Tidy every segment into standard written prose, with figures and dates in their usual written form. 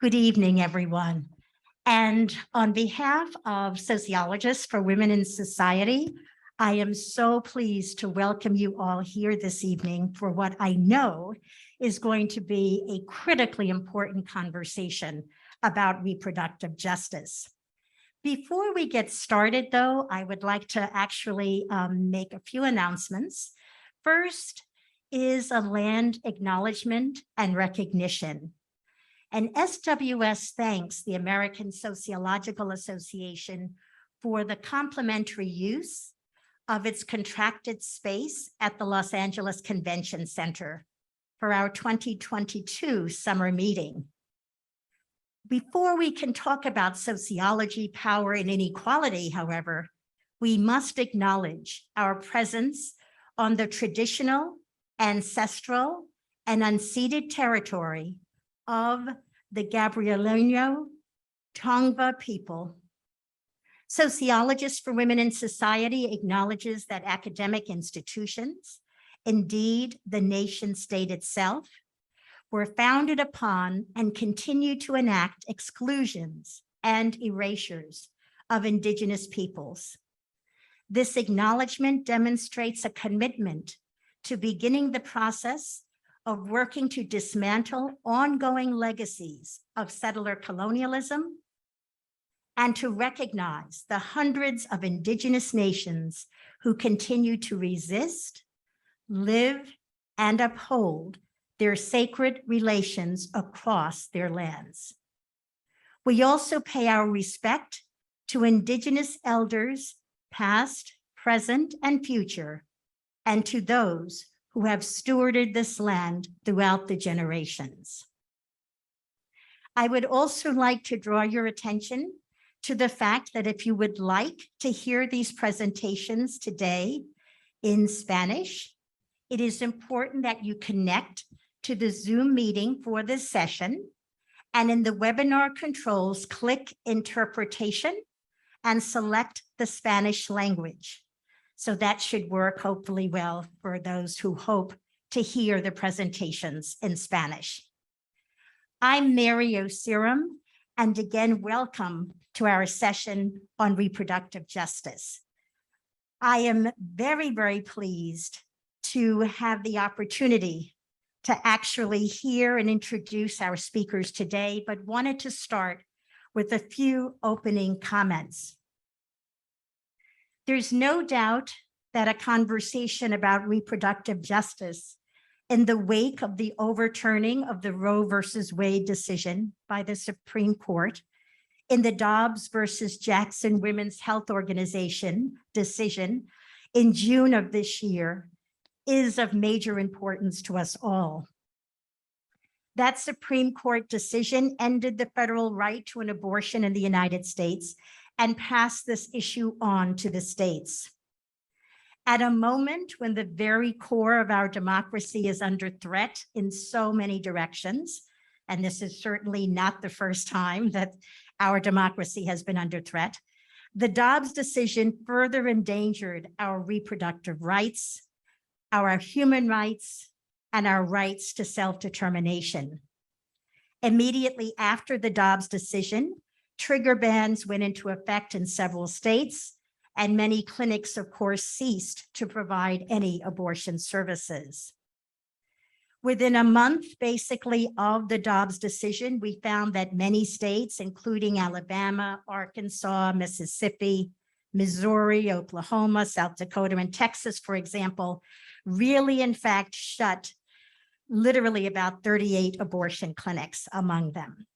Good evening, everyone. And on behalf of Sociologists for Women in Society, I am so pleased to welcome you all here this evening for what I know is going to be a critically important conversation about reproductive justice. Before we get started, though, I would like to actually make a few announcements. First is a land acknowledgement and recognition. And SWS thanks the American Sociological Association for the complimentary use of its contracted space at the Los Angeles Convention Center for our 2022 summer meeting. Before we can talk about sociology, power, and inequality, however, we must acknowledge our presence on the traditional, ancestral, and unceded territory of the Gabrielino Tongva people. Sociologists for Women in Society acknowledges that academic institutions, indeed the nation state itself, were founded upon and continue to enact exclusions and erasures of Indigenous peoples. This acknowledgement demonstrates a commitment to beginning the process of working to dismantle ongoing legacies of settler colonialism and to recognize the hundreds of Indigenous nations who continue to resist, live, and uphold their sacred relations across their lands. We also pay our respect to Indigenous elders, past, present, and future, and to those who have stewarded this land throughout the generations. I would also like to draw your attention to the fact that if you would like to hear these presentations today in Spanish, it is important that you connect to the Zoom meeting for this session, and in the webinar controls, click Interpretation and select the Spanish language. So that should work hopefully well for those who hope to hear the presentations in Spanish. I'm Mary Osirim, and again, welcome to our session on reproductive justice. I am very, very pleased to have the opportunity to actually hear and introduce our speakers today, but wanted to start with a few opening comments. There's no doubt that a conversation about reproductive justice in the wake of the overturning of the Roe versus Wade decision by the Supreme Court, in the Dobbs versus Jackson Women's Health Organization decision in June of this year, is of major importance to us all. That Supreme Court decision ended the federal right to an abortion in the United States and passed this issue on to the states. At a moment when the very core of our democracy is under threat in so many directions, and this is certainly not the first time that our democracy has been under threat, the Dobbs decision further endangered our reproductive rights, our human rights, and our rights to self-determination. Immediately after the Dobbs decision, trigger bans went into effect in several states, and many clinics, of course, ceased to provide any abortion services. Within a month, basically, of the Dobbs decision, we found that many states, including Alabama, Arkansas, Mississippi, Missouri, Oklahoma, South Dakota, and Texas, for example, really, in fact, shut literally about 38 abortion clinics among them.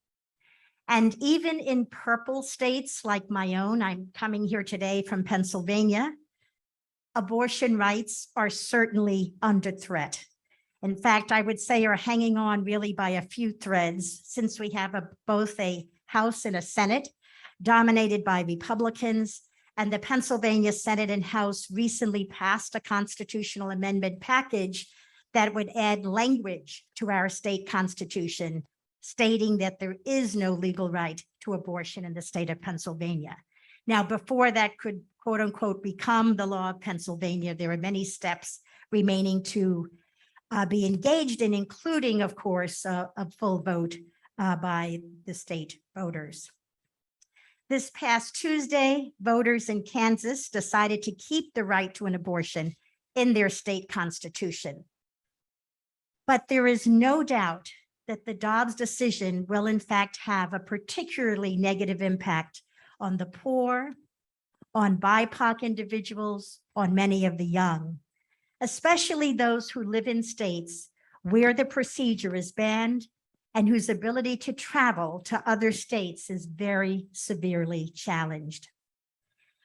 And even in purple states like my own, I'm coming here today from Pennsylvania, abortion rights are certainly under threat. In fact, I would say are hanging on really by a few threads, since we have both a House and a Senate dominated by Republicans, and the Pennsylvania Senate and House recently passed a constitutional amendment package that would add language to our state constitution, stating that there is no legal right to abortion in the state of Pennsylvania. Now, before that could, quote unquote, become the law of Pennsylvania, there are many steps remaining to be engaged in, including, of course, a full vote by the state voters. This past Tuesday, voters in Kansas decided to keep the right to an abortion in their state constitution. But there is no doubt that the Dobbs decision will in fact have a particularly negative impact on the poor, on BIPOC individuals, on many of the young, especially those who live in states where the procedure is banned and whose ability to travel to other states is very severely challenged.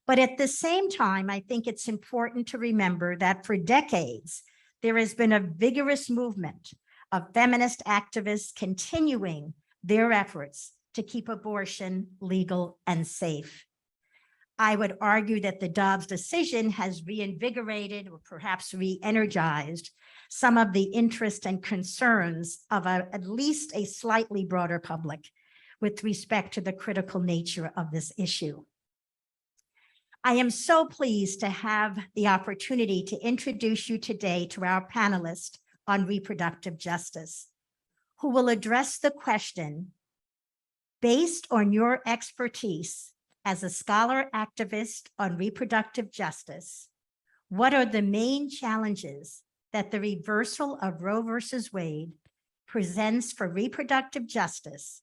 But at the same time, I think it's important to remember that for decades, there has been a vigorous movement of feminist activists continuing their efforts to keep abortion legal and safe. I would argue that the Dobbs decision has reinvigorated or perhaps re-energized some of the interest and concerns of at least a slightly broader public with respect to the critical nature of this issue. I am so pleased to have the opportunity to introduce you today to our panelist on reproductive justice, who will address the question, based on your expertise as a scholar activist on reproductive justice, what are the main challenges that the reversal of Roe versus Wade presents for reproductive justice,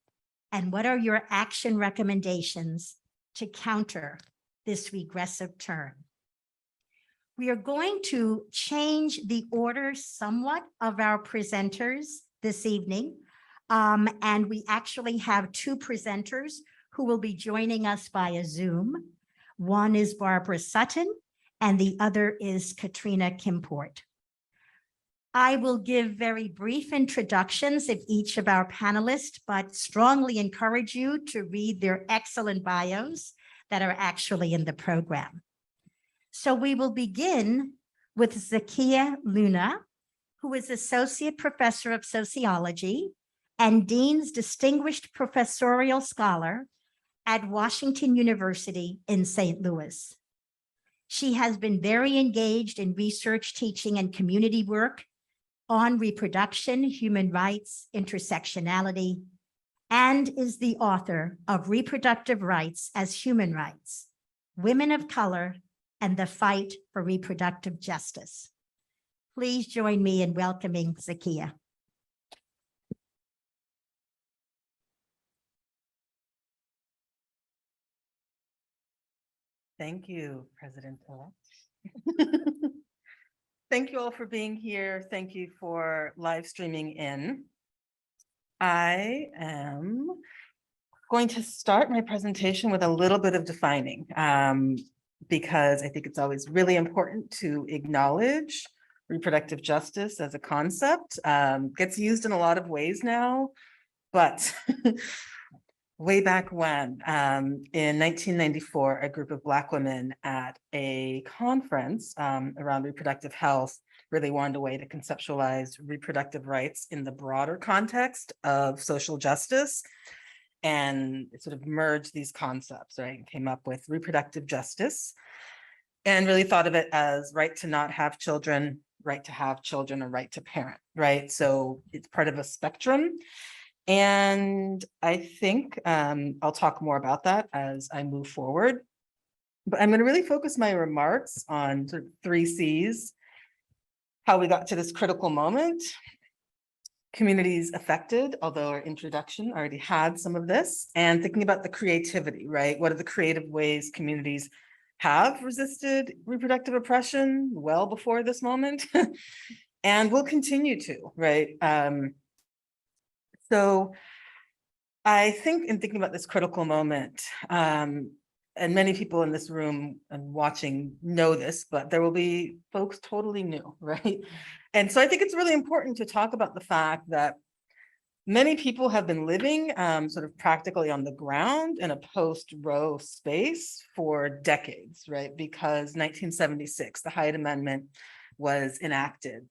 and what are your action recommendations to counter this regressive turn? We are going to change the order somewhat of our presenters this evening, and we actually have two presenters who will be joining us via Zoom. One is Barbara Sutton, and the other is Katrina Kimport. I will give very brief introductions of each of our panelists, but strongly encourage you to read their excellent bios that are actually in the program. So we will begin with Zakiya Luna, who is Associate Professor of Sociology and Dean's Distinguished Professorial Scholar at Washington University in St. Louis. She has been very engaged in research, teaching, and community work on reproduction, human rights, intersectionality, and is the author of Reproductive Rights as Human Rights, Women of Color, and the Fight for Reproductive Justice. Please join me in welcoming Zakiya. Thank you, President-elect. Thank you all for being here. Thank you for live streaming in. I am going to start my presentation with a little bit of defining, because I think it's always really important to acknowledge reproductive justice as a concept. Gets used in a lot of ways now, but way back when, in 1994, a group of Black women at a conference around reproductive health really wanted a way to conceptualize reproductive rights in the broader context of social justice, and sort of merged these concepts, right? And came up with reproductive justice and really thought of it as right to not have children, right to have children, or right to parent, right? So it's part of a spectrum. And I think I'll talk more about that as I move forward. But I'm going to really focus my remarks on sort of 3 C's, how we got to this critical moment, communities affected, although our introduction already had some of this, and thinking about the creativity, right? What are the creative ways communities have resisted reproductive oppression well before this moment and will continue to, right? So I think in thinking about this critical moment, and many people in this room and watching know this, but there will be folks totally new, right? And so I think it's really important to talk about the fact that many people have been living sort of practically on the ground in a post-Roe space for decades, right? Because 1976, the Hyde Amendment was enacted.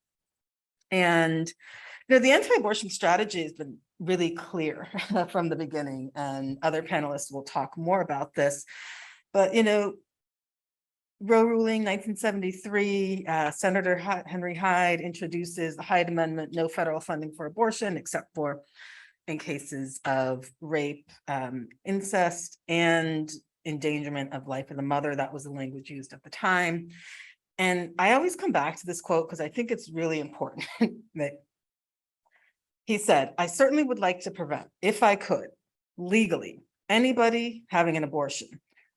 And the anti-abortion strategy has been really clear from the beginning, and other panelists will talk more about this. But, Roe ruling 1973, Senator Henry Hyde introduces the Hyde Amendment, no federal funding for abortion except for in cases of rape, incest, and endangerment of life of the mother. That was the language used at the time. And I always come back to this quote because I think it's really important that he said, "I certainly would like to prevent, if I could, legally, anybody having an abortion,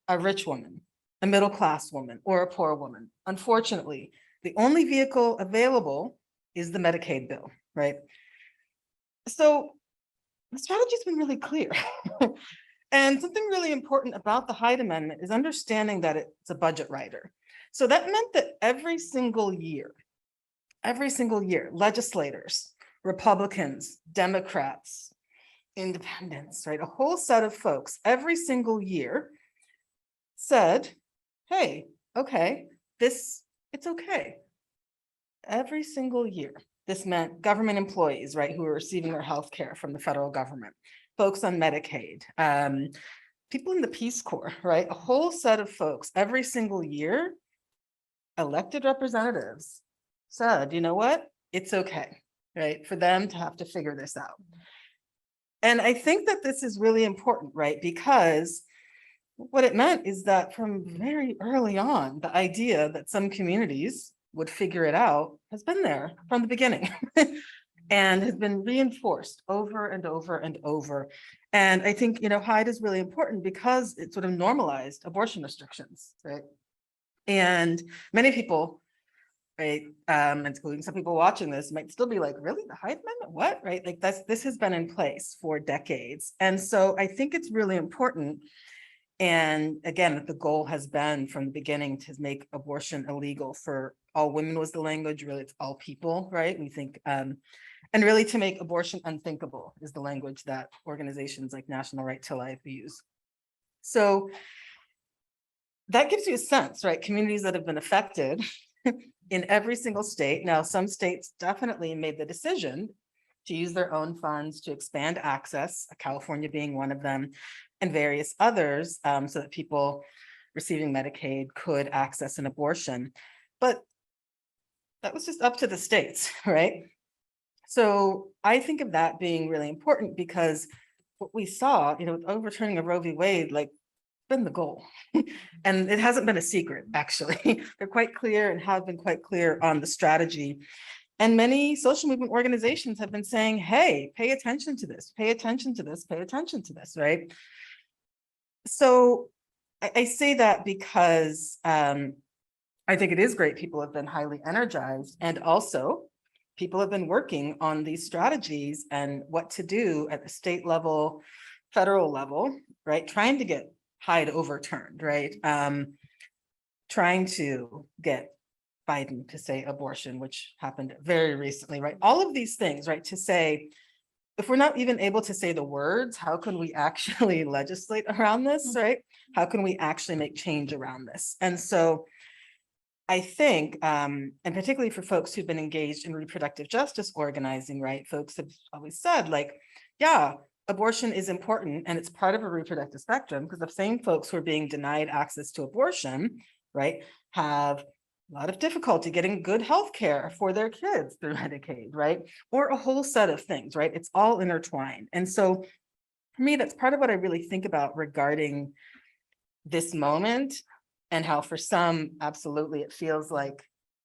a rich woman, a middle-class woman, or a poor woman. Unfortunately, the only vehicle available is the Medicaid bill," right? So the strategy's been really clear. And something really important about the Hyde Amendment is understanding that it's a budget rider. So that meant that every single year, legislators, Republicans, Democrats, independents, right, a whole set of folks, every single year said, hey, okay, it's okay. Every single year. This meant government employees, right, who were receiving their health care from the federal government, folks on Medicaid, people in the Peace Corps, right, a whole set of folks every single year, elected representatives said, you know what, it's okay, right, for them to have to figure this out. And I think that this is really important, right, because what it meant is that from very early on, the idea that some communities would figure it out has been there from the beginning and has been reinforced over and over and over. And I think, Hyde is really important because it sort of normalized abortion restrictions, right? And many people, right, including some people watching this, might still be like, really, the Hyde Amendment, what, right? Like this has been in place for decades. And so I think it's really important. And again, the goal has been from the beginning to make abortion illegal for all women was the language, really it's all people, right? We think, and really to make abortion unthinkable is the language that organizations like National Right to Life use. So that gives you a sense, right? Communities that have been affected in every single state. Now, some states definitely made the decision to use their own funds to expand access, California being one of them, and various others, so that people receiving Medicaid could access an abortion. But that was just up to the states, right? So I think of that being really important because what we saw, with overturning of Roe v. Wade, like, been the goal. And it hasn't been a secret, actually. They're quite clear and have been quite clear on the strategy. And many social movement organizations have been saying, hey, pay attention to this, pay attention to this, pay attention to this, right? So I say that because I think it is great. People have been highly energized, and also people have been working on these strategies and what to do at the state level, federal level, right? Trying to get Hyde overturned, right? Trying to get Biden to say abortion, which happened very recently, right? All of these things, right? To say, if we're not even able to say the words, how can we actually legislate around this, right? How can we actually make change around this? And so I think, and particularly for folks who've been engaged in reproductive justice organizing, right? Folks have always said, like, yeah, abortion is important and it's part of a reproductive spectrum, because the same folks who are being denied access to abortion, right, have a lot of difficulty getting good health care for their kids through Medicaid, right? Or a whole set of things, right? It's all intertwined. And so for me, that's part of what I really think about regarding this moment, and how for some, absolutely, it feels like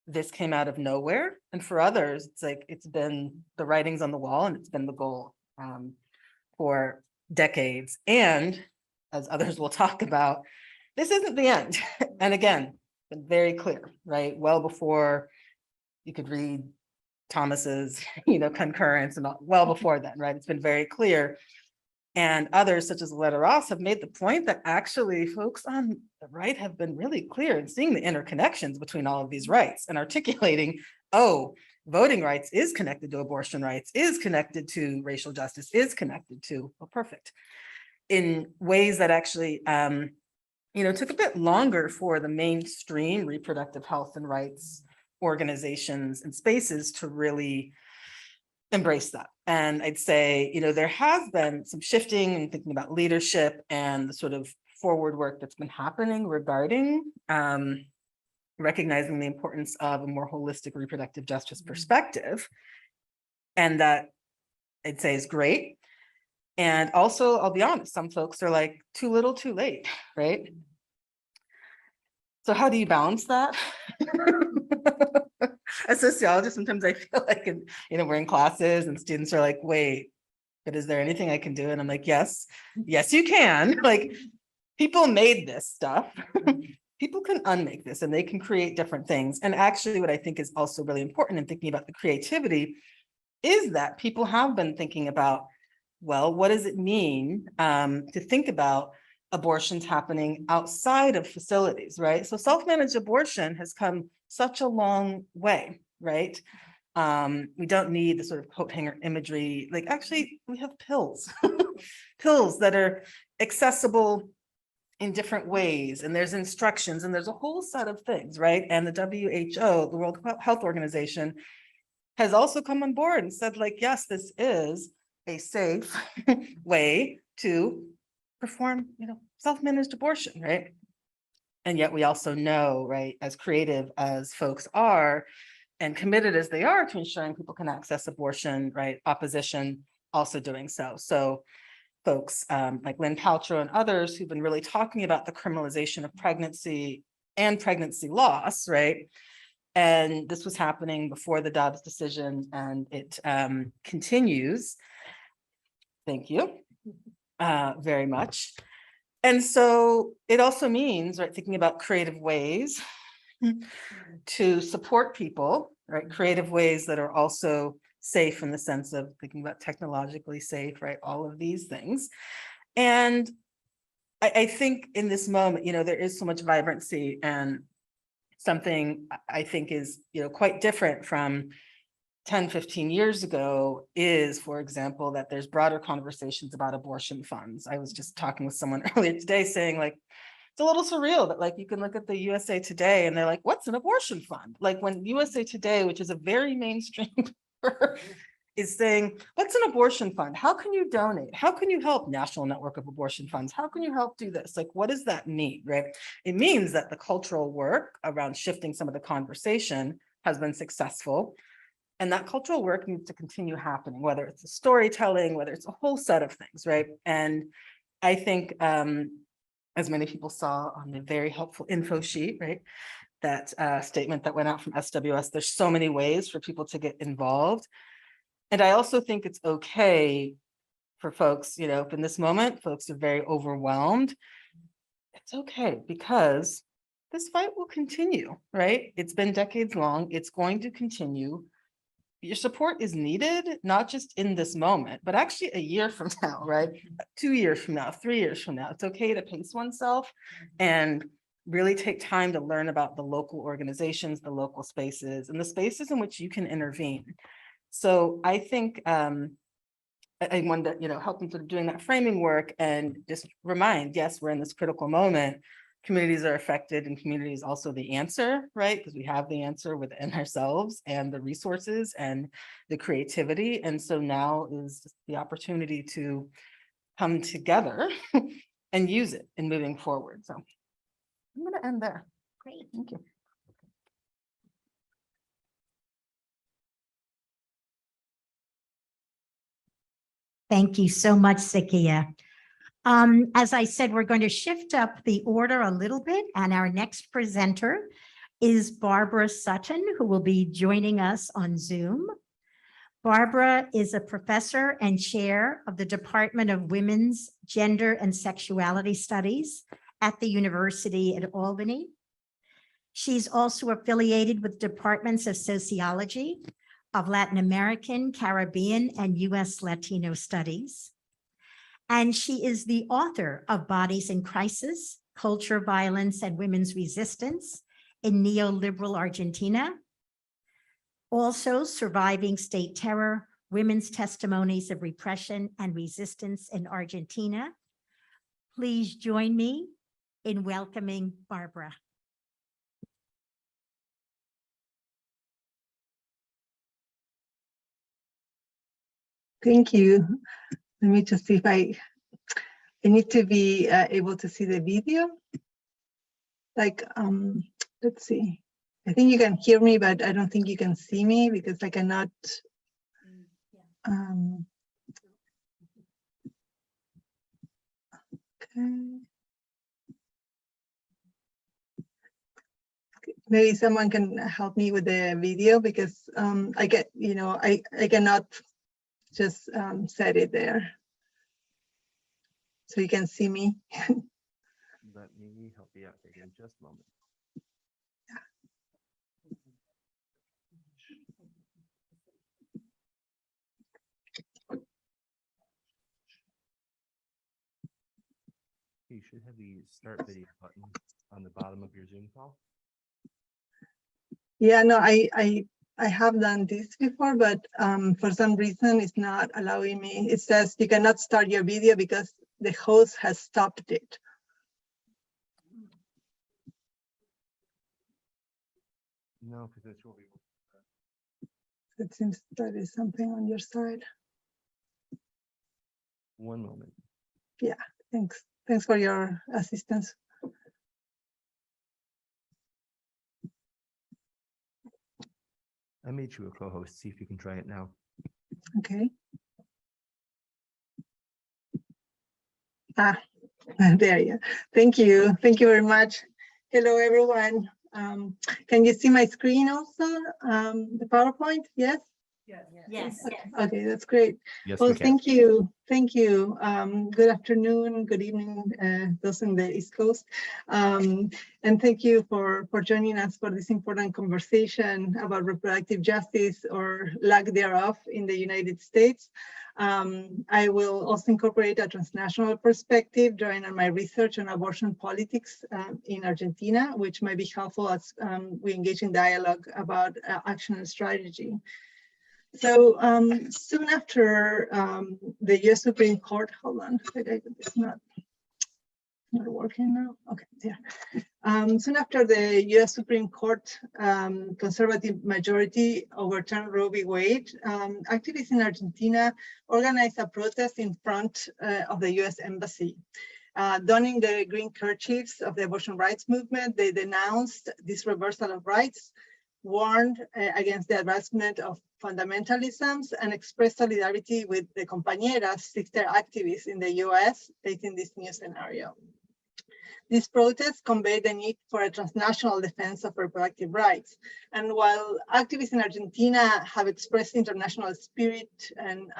this came out of nowhere. And for others, it's like, it's been the writings on the wall and it's been the goal for decades. And as others will talk about, this isn't the end. And again, been very clear, right? Well before you could read Thomas's, concurrence, and well before then, right? It's been very clear. And others, such as Letta Ross, have made the point that actually folks on the right have been really clear in seeing the interconnections between all of these rights and articulating, oh, voting rights is connected to abortion rights, is connected to racial justice, is connected to, well, perfect, in ways that actually, took a bit longer for the mainstream reproductive health and rights organizations and spaces to really embrace that. And I'd say, there has been some shifting and thinking about leadership and the sort of forward work that's been happening regarding recognizing the importance of a more holistic reproductive justice perspective. And that I'd say is great. And also, I'll be honest, some folks are like, too little, too late, right? So how do you balance that? As a sociologist, sometimes I feel like, we're in classes and students are like, wait, but is there anything I can do? And I'm like, yes, you can. Like, people made this stuff. People can unmake this and they can create different things. And actually, what I think is also really important in thinking about the creativity is that people have been thinking about, well, what does it mean to think about abortions happening outside of facilities, right? So self-managed abortion has come such a long way, right? We don't need the sort of coat hanger imagery. Like, actually, we have pills, pills that are accessible in different ways, and there's instructions, and there's a whole set of things, right? And the WHO, the World Health Organization, has also come on board and said, like, yes, this is a safe way to perform, self-managed abortion, right? And yet we also know, right, as creative as folks are and committed as they are to ensuring people can access abortion, right, opposition also doing so. So folks like Lynn Paltrow and others who've been really talking about the criminalization of pregnancy and pregnancy loss, right? And this was happening before the Dobbs decision, and it continues. Thank you very much. And so it also means, right, thinking about creative ways to support people, right? Creative ways that are also safe in the sense of thinking about technologically safe, right? All of these things. And I think in this moment, there is so much vibrancy, and something I think is, quite different from 10, 15 years ago is, for example, that there's broader conversations about abortion funds. I was just talking with someone earlier today saying, like, it's a little surreal that, like, you can look at the USA Today and they're like, what's an abortion fund? Like, when USA Today, which is a very mainstream paper, is saying, what's an abortion fund? How can you donate? How can you help National Network of Abortion Funds? How can you help do this? Like, what does that mean, right? It means that the cultural work around shifting some of the conversation has been successful. And that cultural work needs to continue happening, whether it's the storytelling, whether it's a whole set of things, right? And I think, as many people saw on the very helpful info sheet, right, that statement that went out from SWS, there's so many ways for people to get involved. And I also think it's okay for folks, if in this moment, folks are very overwhelmed, it's okay, because this fight will continue, right? It's been decades long, it's going to continue. Your support is needed, not just in this moment, but actually a year from now, right? 2 years from now, 3 years from now. It's okay to pace oneself and really take time to learn about the local organizations, the local spaces, and the spaces in which you can intervene. So I think I wanted to, help them sort of doing that framing work and just remind, yes, we're in this critical moment. Communities are affected, and community is also the answer, right? Because we have the answer within ourselves and the resources and the creativity. And so now is the opportunity to come together and use it in moving forward. So I'm going to end there. Great. Thank you. Thank you so much, Zakiya. As I said, we're going to shift up the order a little bit, and our next presenter is Barbara Sutton, who will be joining us on Zoom. Barbara is a professor and chair of the Department of Women's, Gender, and Sexuality Studies at the University at Albany. She's also affiliated with departments of sociology, of Latin American, Caribbean, and U.S. Latino studies. And she is the author of Bodies in Crisis, Culture, Violence, and Women's Resistance in Neoliberal Argentina. Also, Surviving State Terror, Women's Testimonies of Repression and Resistance in Argentina. Please join me in welcoming Barbara. Thank you. Let me just see if I need to be able to see the video. Like, let's see. I think you can hear me, but I don't think you can see me because I cannot. Maybe someone can help me with the video because I get, I cannot just set it there. So you can see me. Let me help you out here in just a moment. You should have the start video button on the bottom of your Zoom call. Yeah, no, I have done this before, but for some reason it's not allowing me. It says you cannot start your video because the host has stopped it. No, because it's will be. It seems that is something on your side. One moment. Yeah, thanks. Thanks for your assistance. I made you a co-host. See if you can try it now. Okay. There you go. Thank you. Thank you very much. Hello, everyone. Can you see my screen also? The PowerPoint? Yes? Yes. Okay, that's great. Yes, Well, we can. thank you. Thank you. Good afternoon, good evening, those in the East Coast. And thank you for joining us for this important conversation about reproductive justice or lack thereof in the United States. I will also incorporate a transnational perspective, drawing on my research on abortion politics in Argentina, which might be helpful as we engage in dialogue about action and strategy. So soon after the US Supreme Court, hold on, it's not working now. Okay, yeah. Soon after the US Supreme Court conservative majority overturned Roe v. Wade, activists in Argentina organized a protest in front of the US Embassy. Donning the green kerchiefs of the abortion rights movement, they denounced this reversal of rights, warned against the advancement of fundamentalisms, and expressed solidarity with the compañeras, sister activists in the US facing this new scenario. These protests conveyed the need for a transnational defense of reproductive rights. And while activists in Argentina have expressed international spirit and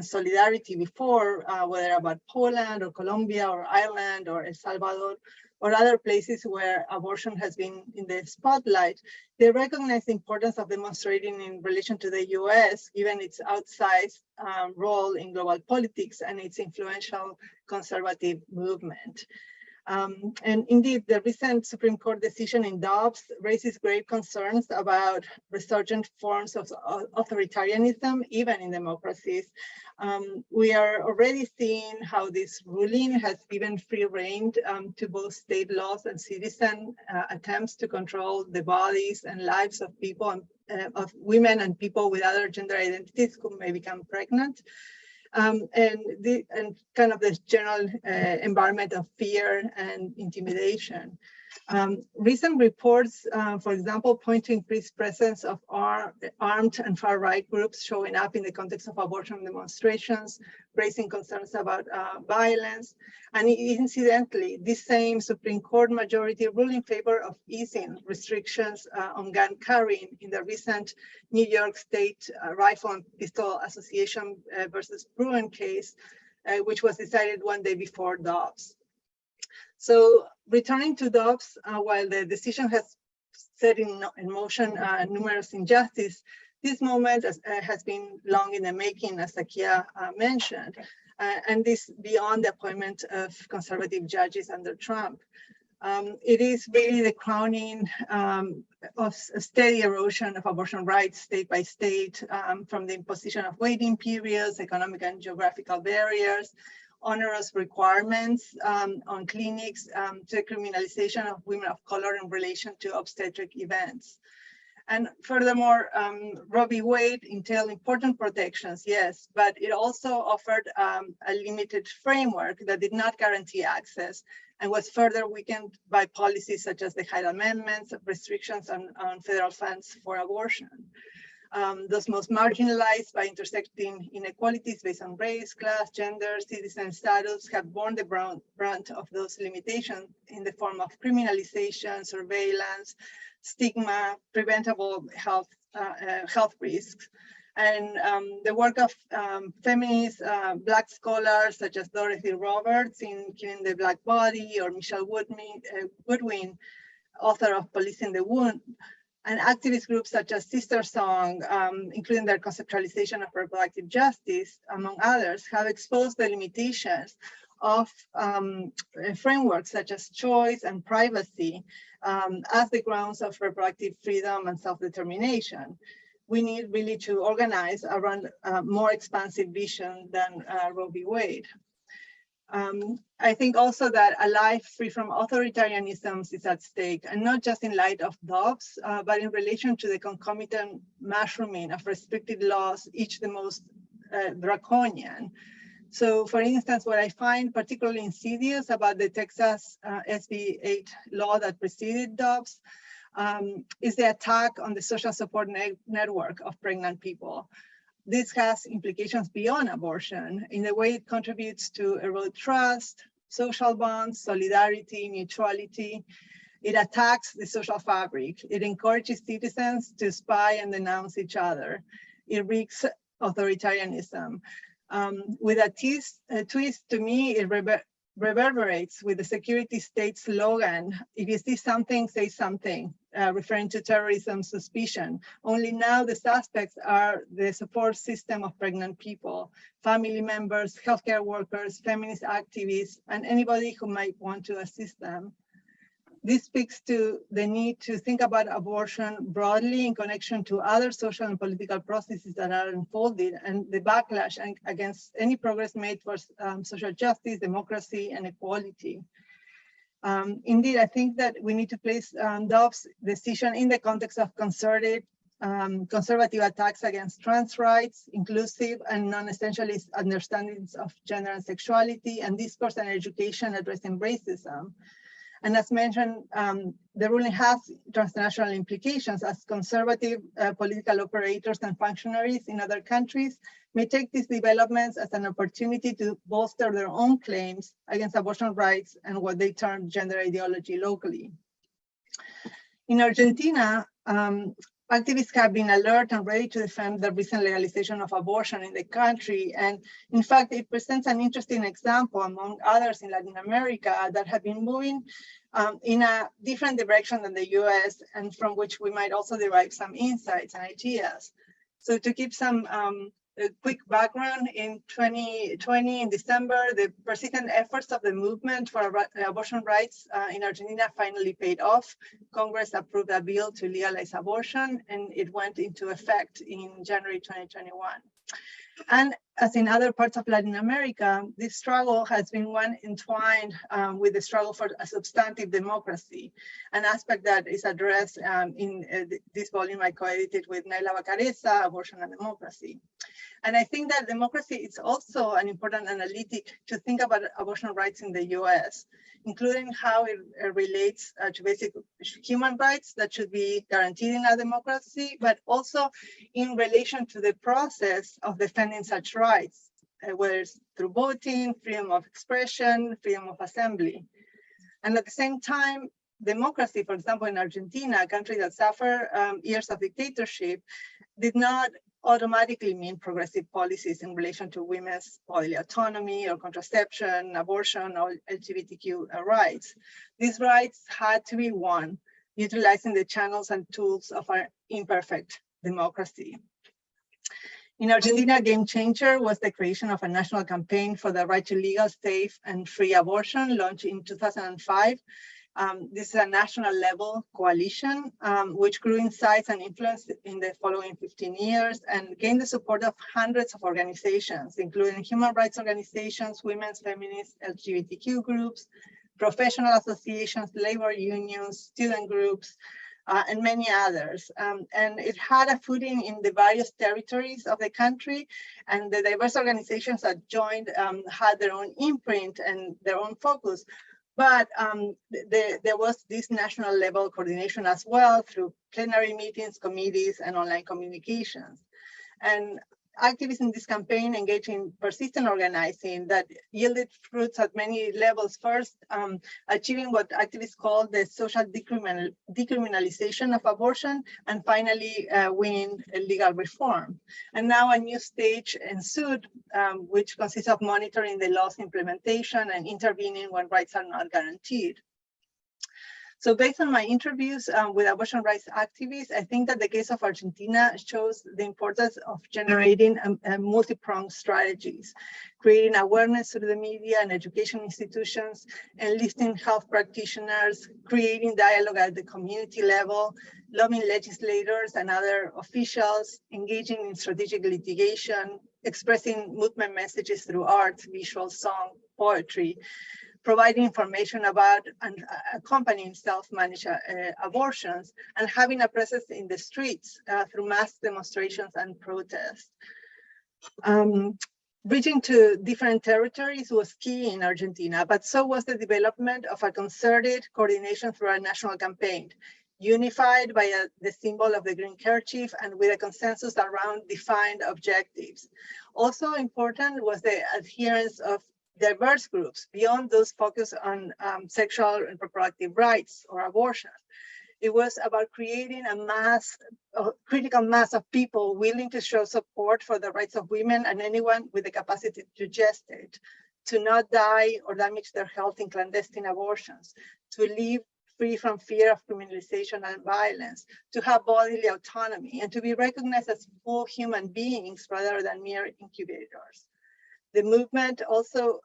solidarity before, whether about Poland or Colombia or Ireland or El Salvador, or other places where abortion has been in the spotlight, they recognize the importance of demonstrating in relation to the US, given its outsized role in global politics and its influential conservative movement. And indeed, the recent Supreme Court decision in Dobbs raises grave concerns about resurgent forms of authoritarianism, even in democracies. We are already seeing how this ruling has given free rein to both state laws and citizen attempts to control the bodies and lives of people, of women and people with other gender identities who may become pregnant. And kind of this general environment of fear and intimidation. Recent reports, for example, point to increased presence of armed and far-right groups showing up in the context of abortion demonstrations, raising concerns about violence. And incidentally, this same Supreme Court majority ruled in favor of easing restrictions on gun carrying in the recent New York State Rifle and Pistol Association versus Bryn case, which was decided one day before Dobbs. So returning to Dobbs, while the decision has set in motion numerous injustices, this moment has been long in the making, as Zakiya mentioned, and this beyond the appointment of conservative judges under Trump. It is really the crowning of a steady erosion of abortion rights state by state, from the imposition of waiting periods, economic and geographical barriers, onerous requirements on clinics, to the criminalization of women of color in relation to obstetric events. And furthermore, Roe v. Wade entailed important protections, yes, but it also offered a limited framework that did not guarantee access and was further weakened by policies such as the Hyde Amendments, restrictions on federal funds for abortion. those most marginalized by intersecting inequalities based on race, class, gender, citizen status, have borne the brunt of those limitations in the form of criminalization, surveillance, stigma, preventable health risks. And the work of feminist Black scholars such as Dorothy Roberts in Killing the Black Body, or Michelle Goodwin, author of Policing the Wound, and activist groups such as Sister Song, including their conceptualization of reproductive justice, among others, have exposed the limitations of frameworks such as choice and privacy as the grounds of reproductive freedom and self-determination. We need really to organize around a more expansive vision than Roe v. Wade. I think also that a life free from authoritarianisms is at stake, and not just in light of Dobbs, but in relation to the concomitant mushrooming of restricted laws, each the most draconian. So for instance, what I find particularly insidious about the Texas SB 8 law that preceded Dobbs is the attack on the social support network of pregnant people. This has implications beyond abortion in the way it contributes to erode trust, social bonds, solidarity, mutuality. It attacks the social fabric. It encourages citizens to spy and denounce each other. It wreaks authoritarianism. With a twist, to me, it reverberates with the security state slogan, if you see something, say something, referring to terrorism suspicion. Only now the suspects are the support system of pregnant people, family members, healthcare workers, feminist activists, and anybody who might want to assist them. This speaks to the need to think about abortion broadly in connection to other social and political processes that are unfolded, and the backlash against any progress made for social justice, democracy, and equality. Indeed, I think that we need to place Dobbs' decision in the context of conservative attacks against trans rights, inclusive and non-essentialist understandings of gender and sexuality, and discourse and education addressing racism. And as mentioned, the ruling has transnational implications, as conservative political operators and functionaries in other countries may take these developments as an opportunity to bolster their own claims against abortion rights and what they term gender ideology locally. In Argentina, activists have been alert and ready to defend the recent legalization of abortion in the country. And in fact, it presents an interesting example among others in Latin America that have been moving in a different direction than the US, and from which we might also derive some insights and ideas. So to give some quick background, in 2020, in December, the persistent efforts of the movement for abortion rights in Argentina finally paid off. Congress approved a bill to legalize abortion, and it went into effect in January 2021. And as in other parts of Latin America, this struggle has been one entwined with the struggle for a substantive democracy, an aspect that is addressed in this volume I co-edited with Naila Bacareza, Abortion and Democracy. And I think that democracy is also an important analytic to think about abortion rights in the US, including how it relates to basic human rights that should be guaranteed in a democracy, but also in relation to the process of defending such rights, whether it's through voting, freedom of expression, freedom of assembly. And at the same time, democracy, for example, in Argentina, a country that suffered years of dictatorship, did not automatically mean progressive policies in relation to women's bodily autonomy or contraception, abortion, or LGBTQ rights. These rights had to be won, utilizing the channels and tools of our imperfect democracy. In Argentina, a game changer was the creation of a national campaign for the right to legal, safe, and free abortion, launched in 2005. This is a national level coalition, which grew in size and influence in the following 15 years and gained the support of hundreds of organizations, including human rights organizations, women's, feminist, LGBTQ groups, professional associations, labor unions, student groups, and many others. And it had a footing in the various territories of the country, and the diverse organizations that joined had their own imprint and their own focus. But there was this national level coordination as well through plenary meetings, committees, and online communications. And activists in this campaign engaged in persistent organizing that yielded fruits at many levels. First, achieving what activists call the social decriminalization of abortion, and finally winning legal reform. And now a new stage ensued, which consists of monitoring the law's implementation and intervening when rights are not guaranteed. So based on my interviews with abortion rights activists, I think that the case of Argentina shows the importance of generating multi-pronged strategies, creating awareness through the media and education institutions, enlisting health practitioners, creating dialogue at the community level, lobbying legislators and other officials, engaging in strategic litigation, expressing movement messages through art, visual, song, poetry, providing information about and accompanying self-managed abortions, and having a presence in the streets through mass demonstrations and protests. Reaching to different territories was key in Argentina, but so was the development of a concerted coordination through a national campaign, unified by the symbol of the green kerchief and with a consensus around defined objectives. Also important was the adherence of diverse groups beyond those focused on sexual and reproductive rights or abortion. It was about creating a critical mass of people willing to show support for the rights of women and anyone with the capacity to gestate, to not die or damage their health in clandestine abortions, to live free from fear of criminalization and violence, to have bodily autonomy, and to be recognized as full human beings rather than mere incubators. The movement also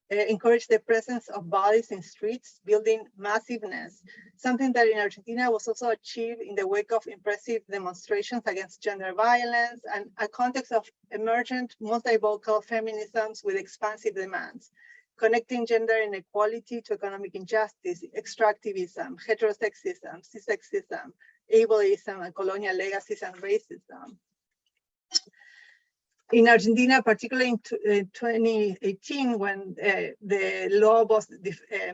encouraged the presence of bodies in streets, building massiveness, something that in Argentina was also achieved in the wake of impressive demonstrations against gender violence and a context of emergent multivocal feminisms with expansive demands, connecting gender inequality to economic injustice, extractivism, heterosexism, cissexism, ableism, and colonial legacies and racism. In Argentina, particularly in 2018, when the law was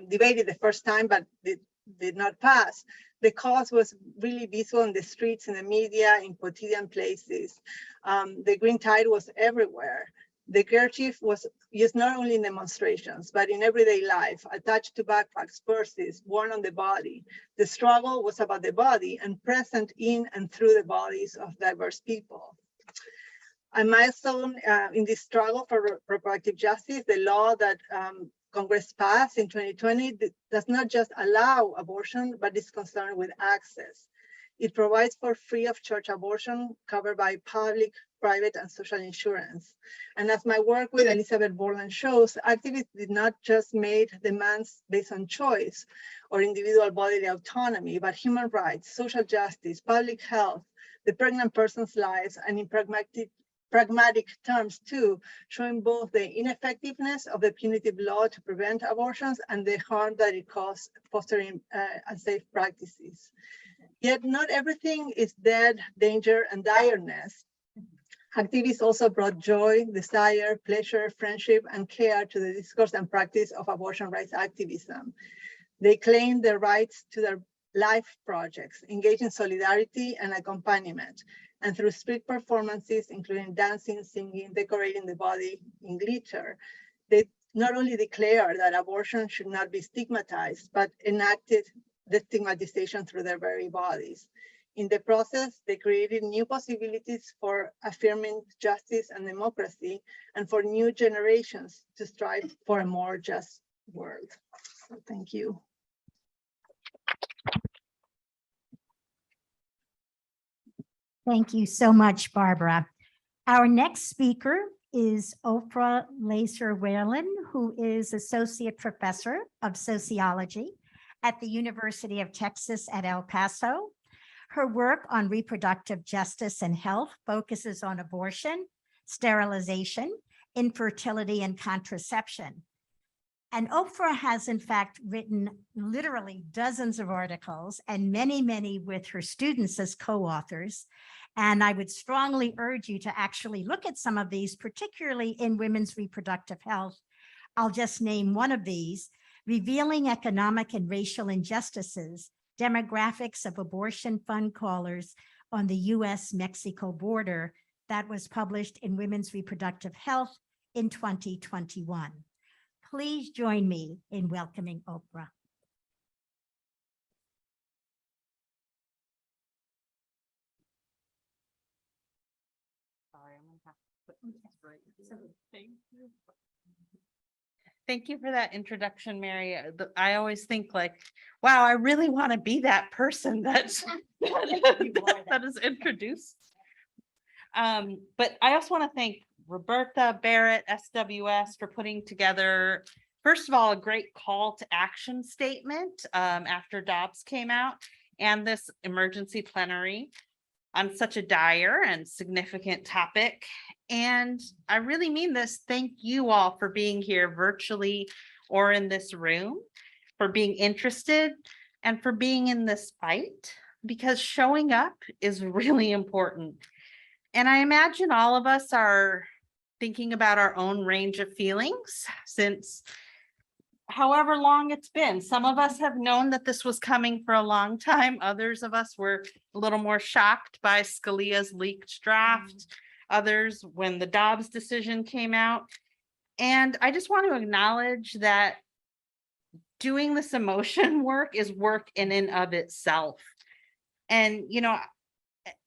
debated the first time, but did not pass, the cause was really visible in the streets, in the media, in quotidian places. The green tide was everywhere. The kerchief was used not only in demonstrations, but in everyday life, attached to backpacks, purses, worn on the body. The struggle was about the body and present in and through the bodies of diverse people. A milestone in this struggle for reproductive justice, the law that Congress passed in 2020 does not just allow abortion, but is concerned with access. It provides for free of charge abortion covered by public, private, and social insurance. And as my work with Elizabeth Borland shows, activists did not just make demands based on choice or individual bodily autonomy, but human rights, social justice, public health, the pregnant person's lives, and in pragmatic terms too, showing both the ineffectiveness of the punitive law to prevent abortions and the harm that it causes fostering unsafe practices. Yet not everything is death, danger, and direness. Activists also brought joy, desire, pleasure, friendship, and care to the discourse and practice of abortion rights activism. They claimed their rights to their life projects, engage in solidarity and accompaniment, and through street performances, including dancing, singing, decorating the body in glitter, they not only declared that abortion should not be stigmatized, but enacted the stigmatization through their very bodies. In the process, they created new possibilities for affirming justice and democracy, and for new generations to strive for a more just world. So thank you. Thank you so much, Barbara. Our next speaker is Ophra Leyser-Whalen, who is Associate Professor of Sociology at the University of Texas at El Paso. Her work on reproductive justice and health focuses on abortion, sterilization, infertility, and contraception. And Ophra has in fact written literally dozens of articles and many with her students as co-authors. And I would strongly urge you to actually look at some of these, particularly in women's reproductive health. I'll just name one of these, Revealing Economic and Racial Injustices, Demographics of Abortion Fund Callers on the U.S.-Mexico Border, that was published in Women's Reproductive Health in 2021. Please join me in welcoming Ophra. Thank you for that introduction, Mary. I always think like, wow, I really want to be that person that is introduced. But I also want to thank Roberta, Barrett, SWS for putting together, first of all, a great call to action statement after Dobbs came out, and this emergency plenary on such a dire and significant topic. And I really mean this. Thank you all for being here virtually or in this room, for being interested and for being in this fight, because showing up is really important. And I imagine all of us are thinking about our own range of feelings since however long it's been. Some of us have known that this was coming for a long time. Others of us were a little more shocked by Scalia's leaked draft. Others when the Dobbs decision came out. And I just want to acknowledge that doing this emotion work is work in and of itself. And, you know,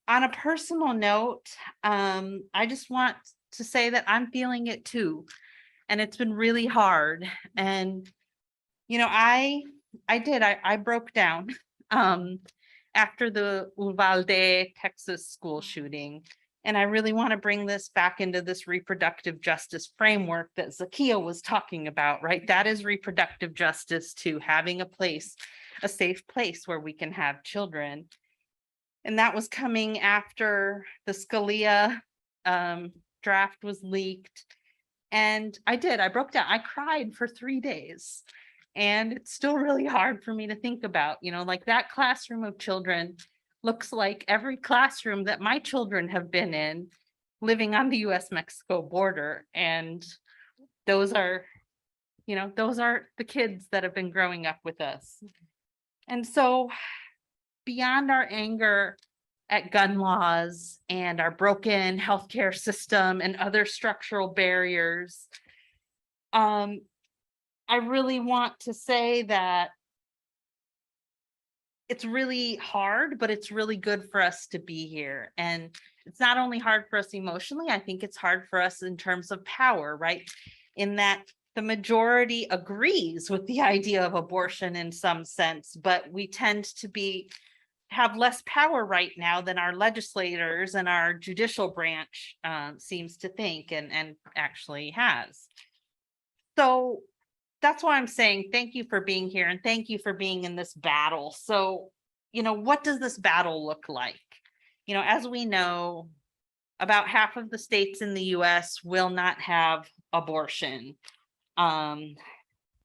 on a personal note, I just want to say that I'm feeling it too. And it's been really hard. And, you know, I broke down after the Uvalde, Texas school shooting. And I really want to bring this back into this reproductive justice framework that Zakiya was talking about, right? That is reproductive justice too, having a place, a safe place where we can have children. And that was coming after the Scalia draft was leaked. And I broke down. I cried for 3 days. And it's still really hard for me to think about, you know, like that classroom of children looks like every classroom that my children have been in living on the US-Mexico border. And those are, you know, those are the kids that have been growing up with us. And so beyond our anger at gun laws and our broken healthcare system and other structural barriers, I really want to say that it's really hard, but it's really good for us to be here. And it's not only hard for us emotionally, I think it's hard for us in terms of power, right? In that the majority agrees with the idea of abortion in some sense, but we tend to have less power right now than our legislators and our judicial branch seems to think and actually has. So that's why I'm saying thank you for being here and thank you for being in this battle. So, you know, what does this battle look like? You know, as we know, about half of the states in the US will not have abortion. And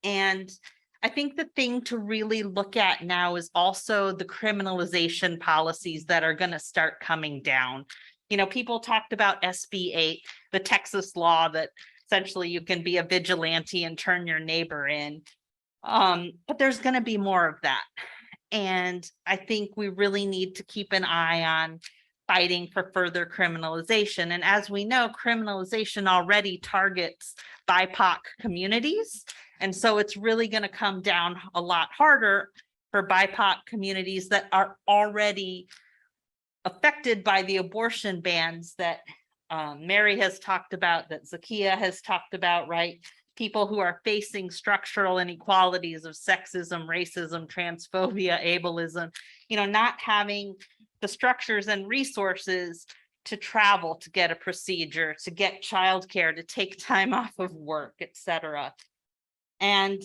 I think the thing to really look at now is also the criminalization policies that are going to start coming down. You know, people talked about SB 8, the Texas law that essentially you can be a vigilante and turn your neighbor in. But there's going to be more of that. And I think we really need to keep an eye on fighting for further criminalization. And as we know, criminalization already targets BIPOC communities. And so it's really going to come down a lot harder for BIPOC communities that are already affected by the abortion bans that Mary has talked about, that Zakiya has talked about, right? People who are facing structural inequalities of sexism, racism, transphobia, ableism, you know, not having the structures and resources to travel, to get a procedure, to get childcare, to take time off of work, etc. And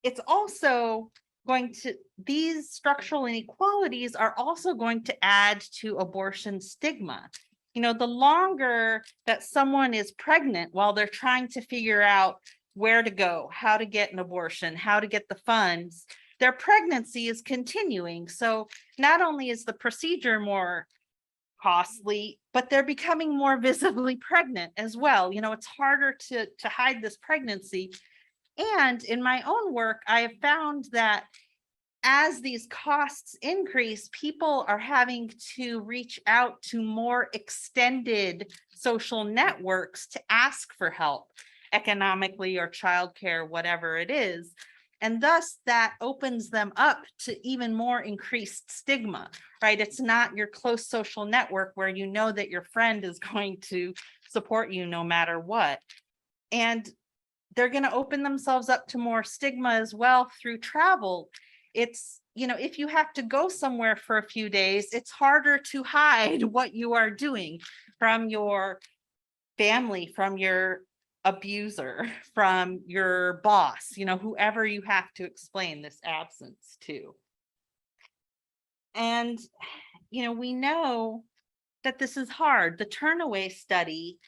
it's also these structural inequalities are also going to add to abortion stigma. You know, the longer that someone is pregnant while they're trying to figure out where to go, how to get an abortion, how to get the funds, their pregnancy is continuing. So not only is the procedure more costly, but they're becoming more visibly pregnant as well. You know, it's harder to hide this pregnancy And in my own work, I have found that as these costs increase, people are having to reach out to more extended social networks to ask for help economically or childcare, whatever it is. And thus that opens them up to even more increased stigma, right? It's not your close social network where you know that your friend is going to support you no matter what. And they're going to open themselves up to more stigma as well through travel. It's, you know, if you have to go somewhere for a few days, it's harder to hide what you are doing from your family, from your abuser, from your boss, you know, whoever you have to explain this absence to. And, you know, we know that this is hard. The Turnaway study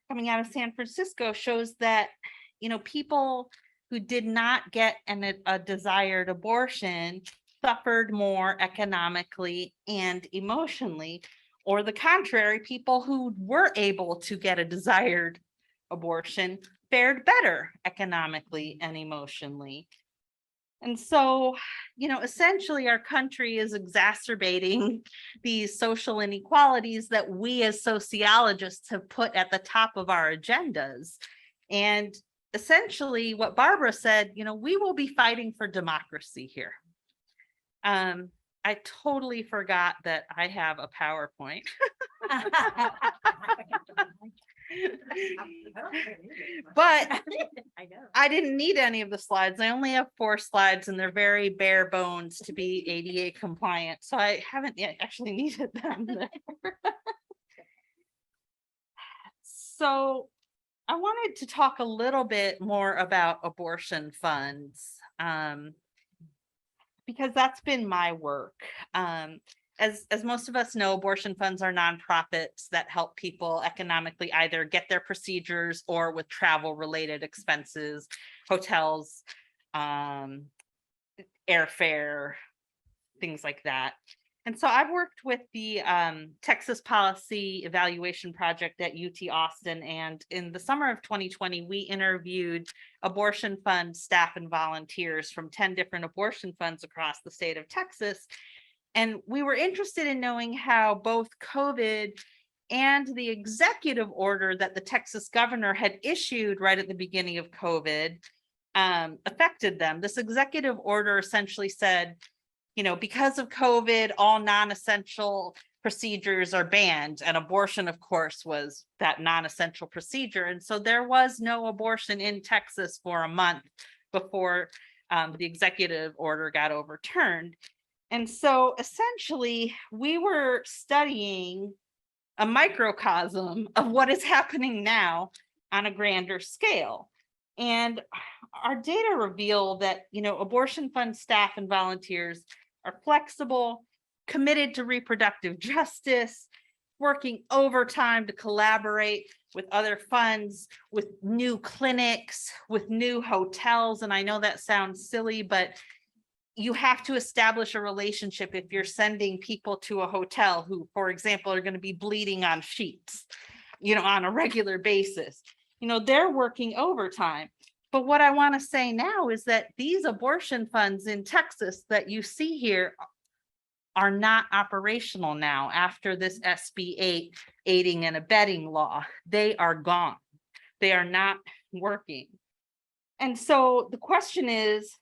coming out of San Francisco shows that, you know, people who did not get a desired abortion suffered more economically and emotionally, or the contrary, people who were able to get a desired abortion fared better economically and emotionally. And so, you know, essentially our country is exacerbating these social inequalities that we as sociologists have put at the top of our agendas. And essentially what Barbara said, you know, we will be fighting for democracy here. I totally forgot that I have a PowerPoint. But I didn't need any of the slides. I only have 4 slides and they're very bare bones to be ADA compliant. So I haven't yet actually needed them. So I wanted to talk a little bit more about abortion funds, because that's been my work. As most of us know, abortion funds are nonprofits that help people economically either get their procedures or with travel related expenses, hotels, airfare, things like that. And so I've worked with the Texas Policy Evaluation Project at UT Austin. And in the summer of 2020, we interviewed abortion fund staff and volunteers from 10 different abortion funds across the state of Texas. And we were interested in knowing how both COVID and the executive order that the Texas governor had issued right at the beginning of COVID affected them. This executive order essentially said, you know, because of COVID, all non-essential procedures are banned. And abortion, of course, was that non-essential procedure. And so there was no abortion in Texas for a month before the executive order got overturned. And so essentially, we were studying a microcosm of what is happening now on a grander scale. And our data reveal that, you know, abortion fund staff and volunteers are flexible, committed to reproductive justice, working overtime to collaborate with other funds, with new clinics, with new hotels. And I know that sounds silly, but you have to establish a relationship if you're sending people to a hotel who, for example, are going to be bleeding on sheets, you know, on a regular basis. You know, they're working overtime. But what I want to say now is that these abortion funds in Texas that you see here are not operational now after this SB 8 aiding and abetting law. They are gone. They are not working. And so the question is,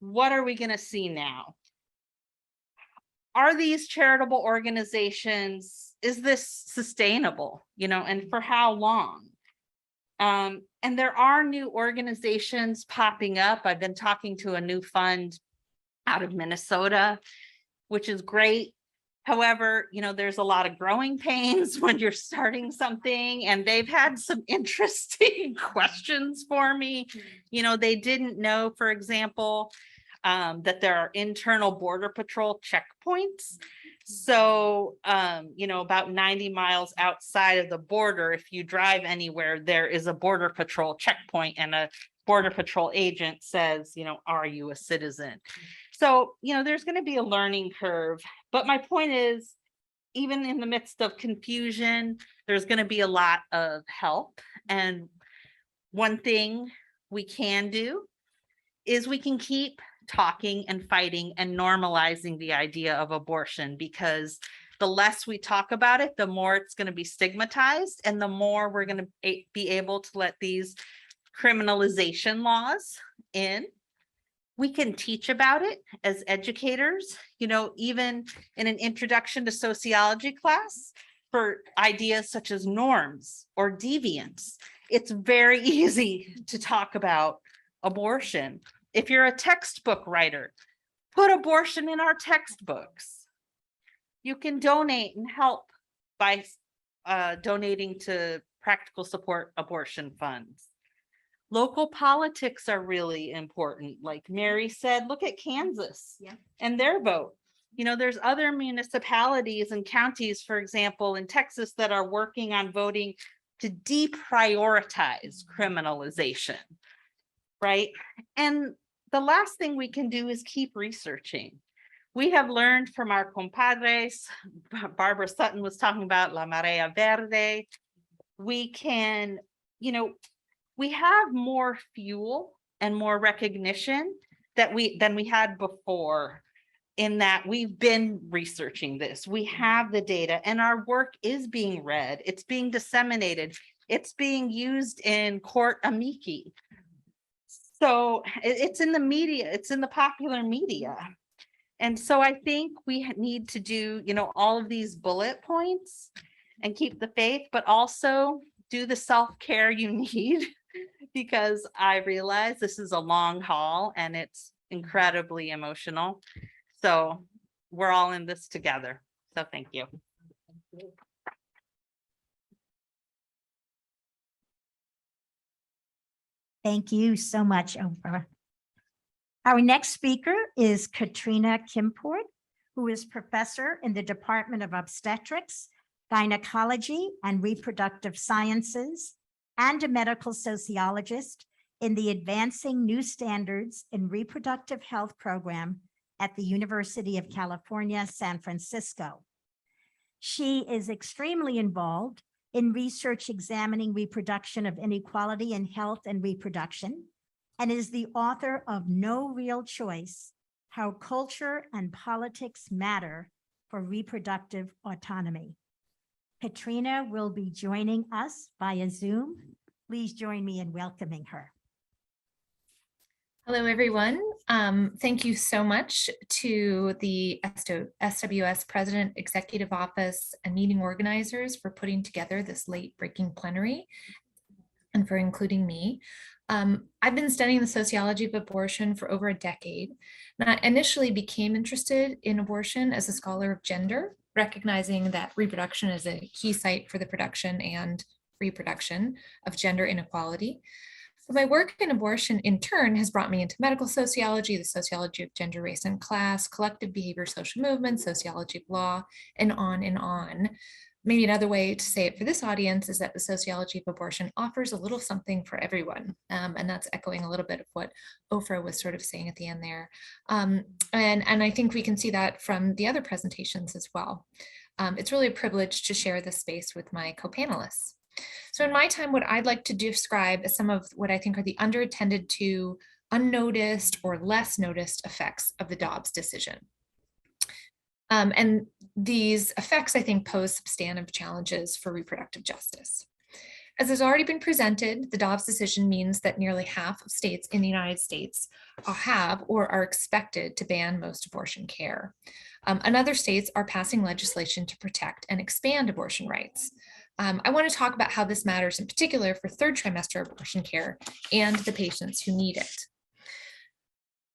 what are we going to see now? Are these charitable organizations, is this sustainable, you know, and for how long? And there are new organizations popping up. I've been talking to a new fund out of Minnesota, which is great. However, you know, there's a lot of growing pains when you're starting something, and they've had some interesting questions for me. You know, they didn't know, for example, that there are internal border patrol checkpoints. So, you know, about 90 miles outside of the border, if you drive anywhere, there is a border patrol checkpoint, and a border patrol agent says, you know, are you a citizen? So, you know, there's going to be a learning curve. But my point is, even in the midst of confusion, there's going to be a lot of help. And one thing we can do is we can keep talking and fighting and normalizing the idea of abortion, because the less we talk about it, the more it's going to be stigmatized, and the more we're going to be able to let these criminalization laws in. We can teach about it as educators, you know, even in an introduction to sociology class for ideas such as norms or deviance. It's very easy to talk about abortion. If you're a textbook writer, put abortion in our textbooks. You can donate and help by donating to practical support abortion funds. Local politics are really important. Like Mary said, look at Kansas and their vote. You know, there's other municipalities and counties, for example, in Texas that are working on voting to deprioritize criminalization, right? And the last thing we can do is keep researching. We have learned from our compadres, Barbara Sutton was talking about La Marea Verde. We can, you know, we have more fuel and more recognition than we had before, in that we've been researching this. We have the data and our work is being read. It's being disseminated. It's being used in court amici. So it's in the media, it's in the popular media. And so I think we need to do, you know, all of these bullet points and keep the faith, but also do the self-care you need, because I realize this is a long haul and it's incredibly emotional. So we're all in this together. So thank you. Thank you so much, Ophra. Our next speaker is Katrina Kimport, who is professor in the Department of Obstetrics, Gynecology, and Reproductive Sciences, and a medical sociologist in the Advancing New Standards in Reproductive Health program at the University of California, San Francisco. She is extremely involved in research examining reproduction of inequality in health and reproduction, and is the author of No Real Choice: How Culture and Politics Matter for Reproductive Autonomy. Katrina will be joining us via Zoom. Please join me in welcoming her. Hello, everyone. Thank you so much to the SWS President, Executive Office, and meeting organizers for putting together this late-breaking plenary and for including me. I've been studying the sociology of abortion for over a decade, and I initially became interested in abortion as a scholar of gender, recognizing that reproduction is a key site for the production and reproduction of gender inequality. But my work in abortion, in turn, has brought me into medical sociology, the sociology of gender, race, and class, collective behavior, social movements, sociology of law, and on and on. Maybe another way to say it for this audience is that the sociology of abortion offers a little something for everyone. And that's echoing a little bit of what Ophra was sort of saying at the end there. And I think we can see that from the other presentations as well. It's really a privilege to share this space with my co-panelists. So in my time, what I'd like to describe is some of what I think are the underattended to, unnoticed, or less noticed effects of the Dobbs decision. And these effects, I think, pose substantive challenges for reproductive justice. As has already been presented, the Dobbs decision means that nearly half of states in the United States have or are expected to ban most abortion care. And other states are passing legislation to protect and expand abortion rights. I want to talk about how this matters in particular for third trimester abortion care and the patients who need it.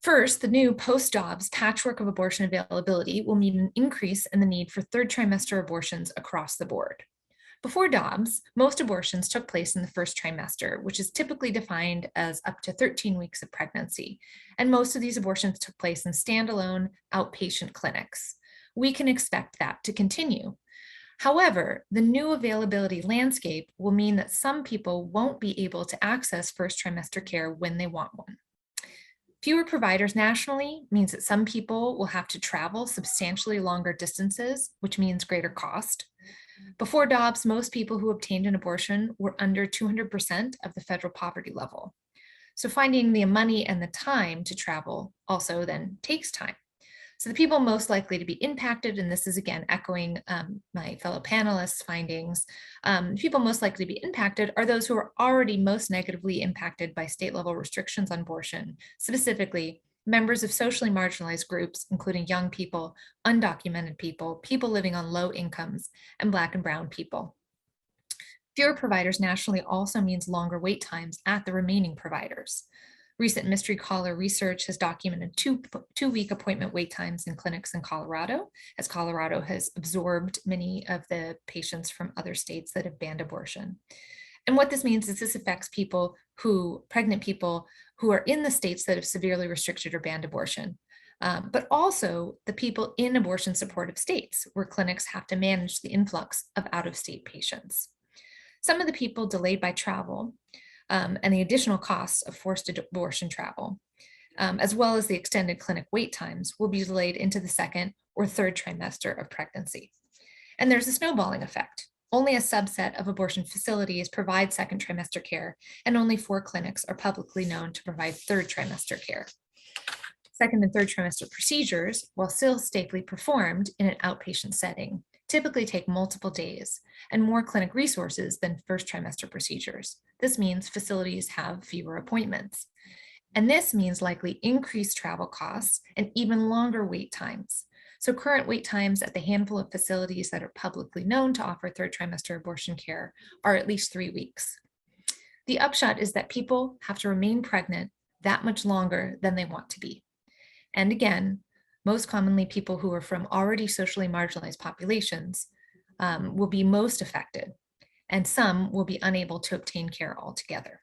First, the new post-Dobbs patchwork of abortion availability will mean an increase in the need for third trimester abortions across the board. Before Dobbs, most abortions took place in the first trimester, which is typically defined as up to 13 weeks of pregnancy. And most of these abortions took place in standalone outpatient clinics. We can expect that to continue. However, the new availability landscape will mean that some people won't be able to access first trimester care when they want one. Fewer providers nationally means that some people will have to travel substantially longer distances, which means greater cost. Before Dobbs, most people who obtained an abortion were under 200% of the federal poverty level. So finding the money and the time to travel also then takes time. So the people most likely to be impacted, and this is again echoing my fellow panelists' findings, people most likely to be impacted are those who are already most negatively impacted by state level restrictions on abortion, specifically members of socially marginalized groups, including young people, undocumented people, people living on low incomes, and Black and Brown people. Fewer providers nationally also means longer wait times at the remaining providers. Recent mystery caller research has documented two-week appointment wait times in clinics in Colorado, as Colorado has absorbed many of the patients from other states that have banned abortion. And what this means is this affects pregnant people who are in the states that have severely restricted or banned abortion, but also the people in abortion supportive states where clinics have to manage the influx of out-of-state patients. Some of the people delayed by travel and the additional costs of forced abortion travel, as well as the extended clinic wait times, will be delayed into the second or third trimester of pregnancy. And there's a snowballing effect. Only a subset of abortion facilities provide second trimester care, and only 4 clinics are publicly known to provide third trimester care. Second and third trimester procedures, while still safely performed in an outpatient setting, typically take multiple days and more clinic resources than first trimester procedures. This means facilities have fewer appointments. And this means likely increased travel costs and even longer wait times. So current wait times at the handful of facilities that are publicly known to offer third trimester abortion care are at least 3 weeks. The upshot is that people have to remain pregnant that much longer than they want to be. And again, most commonly people who are from already socially marginalized populations will be most affected, and some will be unable to obtain care altogether.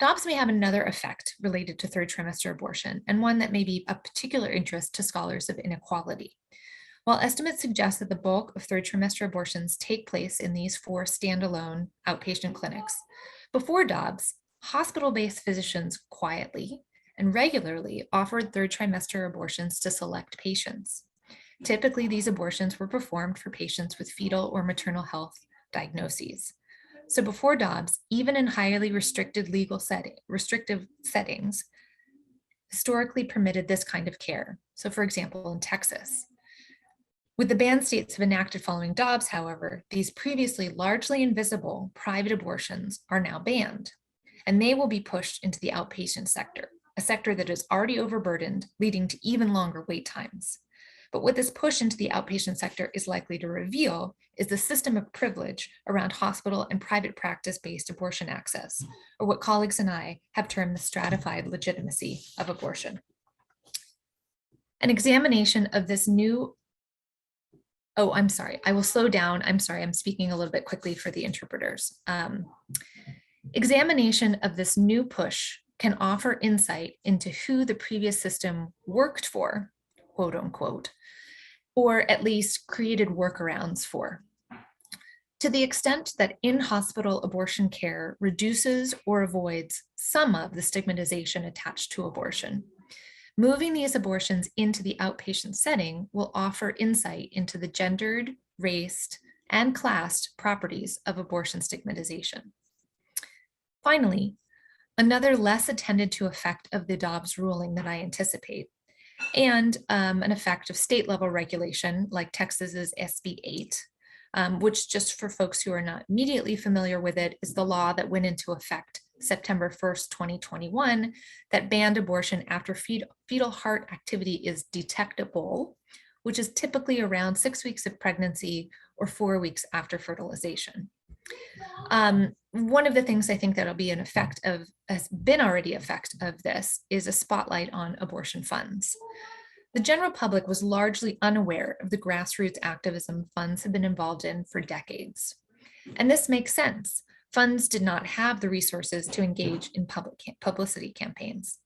DOPS may have another effect related to third trimester abortion, and one that may be of particular interest to scholars of inequality. While estimates suggest that the bulk of third trimester abortions take place in these 4 standalone outpatient clinics, before DOPS, hospital-based physicians quietly and regularly offered third trimester abortions to select patients. Typically, these abortions were performed for patients with fetal or maternal health diagnoses. So before DOPS, even in highly restrictive settings, historically permitted this kind of care. So for example, in Texas. With the banned states have enacted following DOPS, however, these previously largely invisible private abortions are now banned, and they will be pushed into the outpatient sector, a sector that is already overburdened, leading to even longer wait times. But what this push into the outpatient sector is likely to reveal is the system of privilege around hospital and private practice-based abortion access, or what colleagues and I have termed the stratified legitimacy of abortion. An examination of this new, I'm sorry, I will slow down. I'm sorry, I'm speaking a little bit quickly for the interpreters. Examination of this new push can offer insight into who the previous system worked for, quote unquote, or at least created workarounds for. To the extent that in-hospital abortion care reduces or avoids some of the stigmatization attached to abortion, moving these abortions into the outpatient setting will offer insight into the gendered, raced, and classed properties of abortion stigmatization. Finally, another less attended to effect of the DOPS ruling that I anticipate, and an effect of state level regulation like Texas's SB 8, which, just for folks who are not immediately familiar with it, is the law that went into effect September 1st, 2021, that banned abortion after fetal heart activity is detectable, which is typically around 6 weeks of pregnancy or 4 weeks after fertilization. One of the things I think that'll be an effect of, has been already effect of this, is a spotlight on abortion funds. The general public was largely unaware of the grassroots activism funds have been involved in for decades. And this makes sense. Funds did not have the resources to engage in publicity campaigns.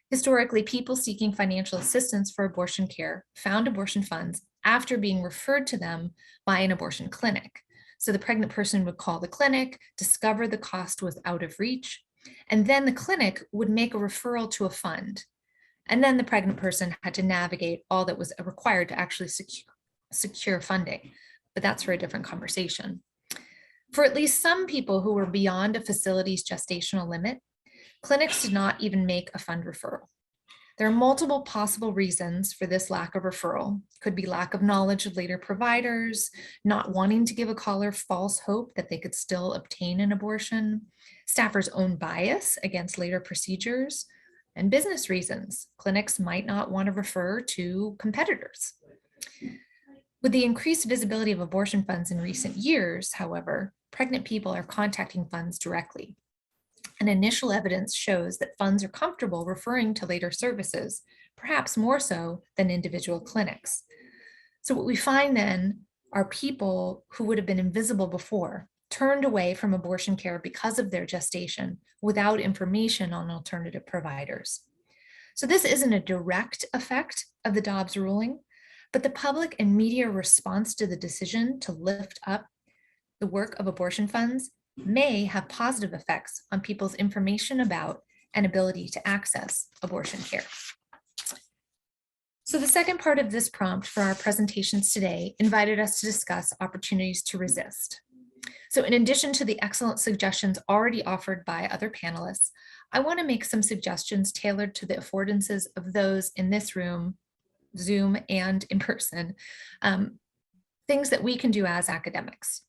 Historically, people seeking financial assistance for abortion care found abortion funds after being referred to them by an abortion clinic. So the pregnant person would call the clinic, discover the cost was out of reach, and then the clinic would make a referral to a fund. And then the pregnant person had to navigate all that was required to actually secure funding. But that's for a different conversation. For at least some people who were beyond a facility's gestational limit, Clinics did not even make a fund referral. There are multiple possible reasons for this lack of referral. Could be lack of knowledge of later providers, not wanting to give a caller false hope that they could still obtain an abortion, staffers' own bias against later procedures, and business reasons. Clinics might not want to refer to competitors. With the increased visibility of abortion funds in recent years, however, pregnant people are contacting funds directly. And initial evidence shows that funds are comfortable referring to later services, perhaps more so than individual clinics. So what we find then are people who would have been invisible before, turned away from abortion care because of their gestation without information on alternative providers. So this isn't a direct effect of the Dobbs ruling, but the public and media response to the decision to lift up the work of abortion funds may have positive effects on people's information about and ability to access abortion care. So the second part of this prompt for our presentations today invited us to discuss opportunities to resist. So in addition to the excellent suggestions already offered by other panelists, I want to make some suggestions tailored to the affordances of those in this room, Zoom and in person, things that we can do as academics.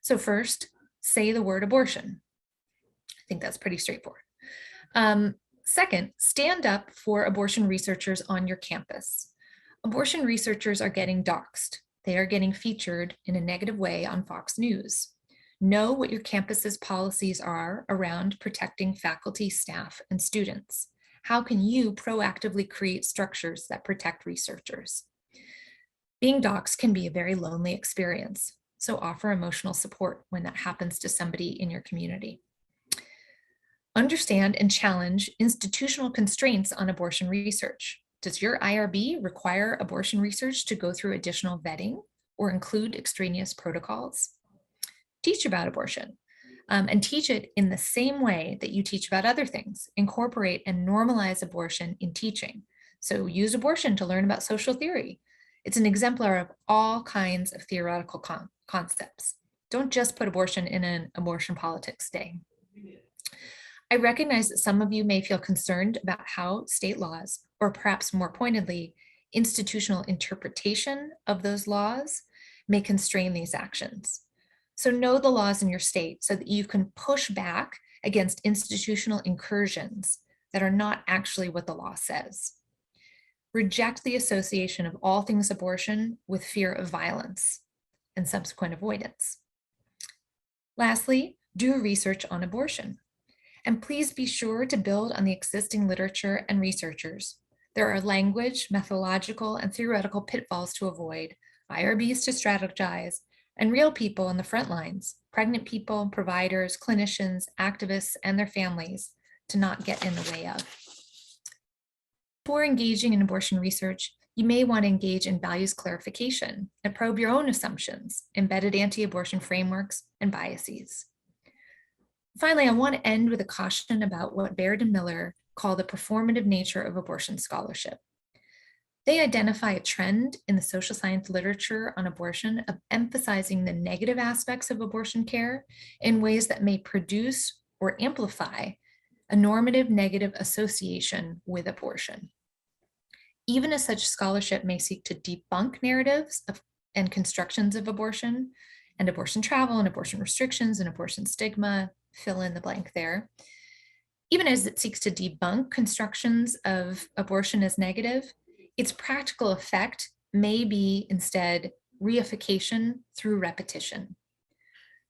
So first, say the word abortion. I think that's pretty straightforward. Second, stand up for abortion researchers on your campus. Abortion researchers are getting doxxed. They are getting featured in a negative way on Fox News. Know what your campus's policies are around protecting faculty, staff, and students. How can you proactively create structures that protect researchers? Being doxxed can be a very lonely experience. So offer emotional support when that happens to somebody in your community. Understand and challenge institutional constraints on abortion research. Does your IRB require abortion research to go through additional vetting or include extraneous protocols? Teach about abortion and teach it in the same way that you teach about other things. Incorporate and normalize abortion in teaching. So use abortion to learn about social theory. It's an exemplar of all kinds of theoretical concepts. Don't just put abortion in an abortion politics day. I recognize that some of you may feel concerned about how state laws, or perhaps more pointedly, institutional interpretation of those laws may constrain these actions. So know the laws in your state so that you can push back against institutional incursions that are not actually what the law says. Reject the association of all things abortion with fear of violence and subsequent avoidance. Lastly, do research on abortion. And please be sure to build on the existing literature and researchers. There are language, methodological, and theoretical pitfalls to avoid, IRBs to strategize, and real people on the front lines, pregnant people, providers, clinicians, activists, and their families to not get in the way of. Before engaging in abortion research, you may want to engage in values clarification and probe your own assumptions, embedded anti-abortion frameworks, and biases. Finally, I want to end with a caution about what Baird and Miller call the performative nature of abortion scholarship. They identify a trend in the social science literature on abortion of emphasizing the negative aspects of abortion care in ways that may produce or amplify a normative negative association with abortion. Even as such scholarship may seek to debunk narratives and constructions of abortion and abortion travel and abortion restrictions and abortion stigma, fill in the blank there. Even as it seeks to debunk constructions of abortion as negative, its practical effect may be instead reification through repetition.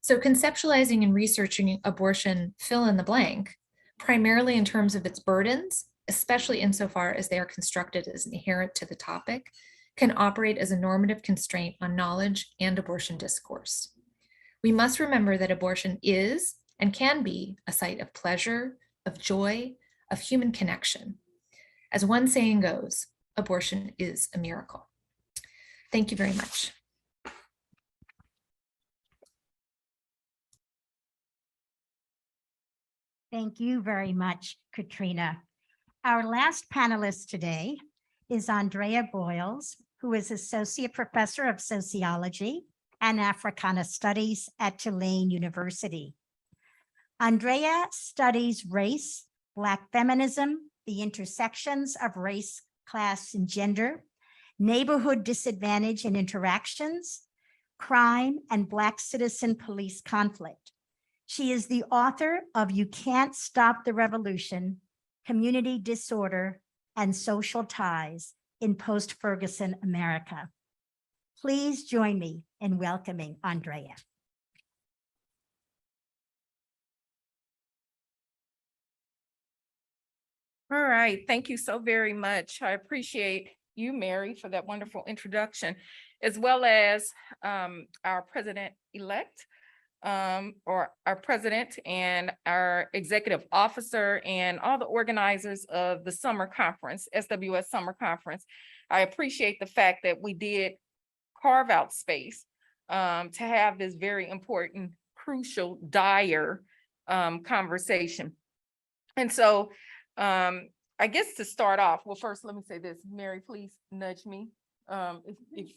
So conceptualizing and researching abortion, fill in the blank, primarily in terms of its burdens, especially insofar as they are constructed as inherent to the topic, can operate as a normative constraint on knowledge and abortion discourse. We must remember that abortion is and can be a site of pleasure, of joy, of human connection. As one saying goes, abortion is a miracle. Thank you very much. Thank you very much, Katrina. Our last panelist today is Andrea Boyles, who is Associate Professor of Sociology and Africana Studies at Tulane University. Andrea studies race, Black feminism, the intersections of race, class, and gender, neighborhood disadvantage and interactions, crime, and Black citizen police conflict. She is the author of You Can't Stop the Revolution, Community Disorder and Social Ties in Post-Ferguson America. Please join me in welcoming Andrea. All right, thank you so very much. I appreciate you, Mary, for that wonderful introduction, as well as our president-elect, or our president and our executive officer and all the organizers of the summer conference, SWS Summer Conference. I appreciate the fact that we did carve out space to have this very important, crucial, dire conversation. And so I guess to start off, well, first, let me say this, Mary, please nudge me if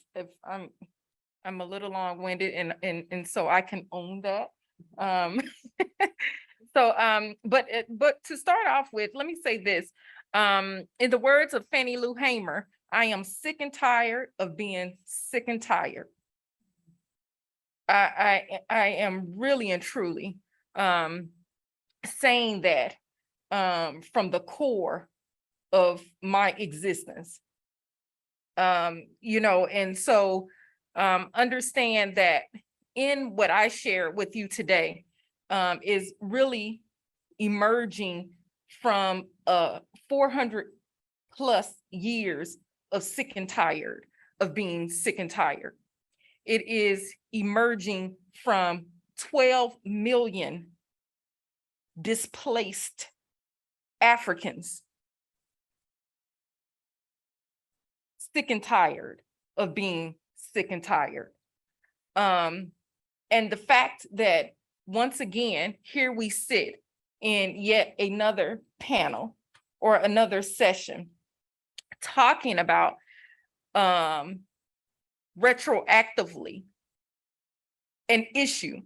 I'm a little long-winded and so I can own that. But to start off with, let me say this. In the words of Fannie Lou Hamer, I am sick and tired of being sick and tired. I am really and truly saying that from the core of my existence. And so understand that in what I share with you today is really emerging from 400 plus years of sick and tired of being sick and tired. It is emerging from 12 million displaced Africans, sick and tired of being sick and tired. And the fact that once again, here we sit in yet another panel or another session talking about retroactively an issue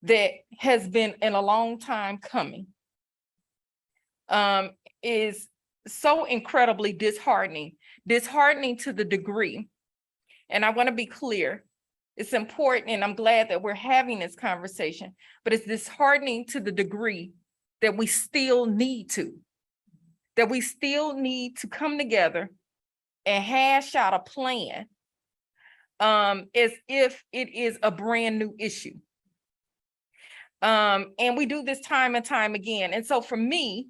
that has been in a long time coming is so incredibly disheartening to the degree, and I want to be clear, it's important and I'm glad that we're having this conversation, but it's disheartening to the degree that we still need to come together and hash out a plan as if it is a brand new issue. And we do this time and time again. And so for me,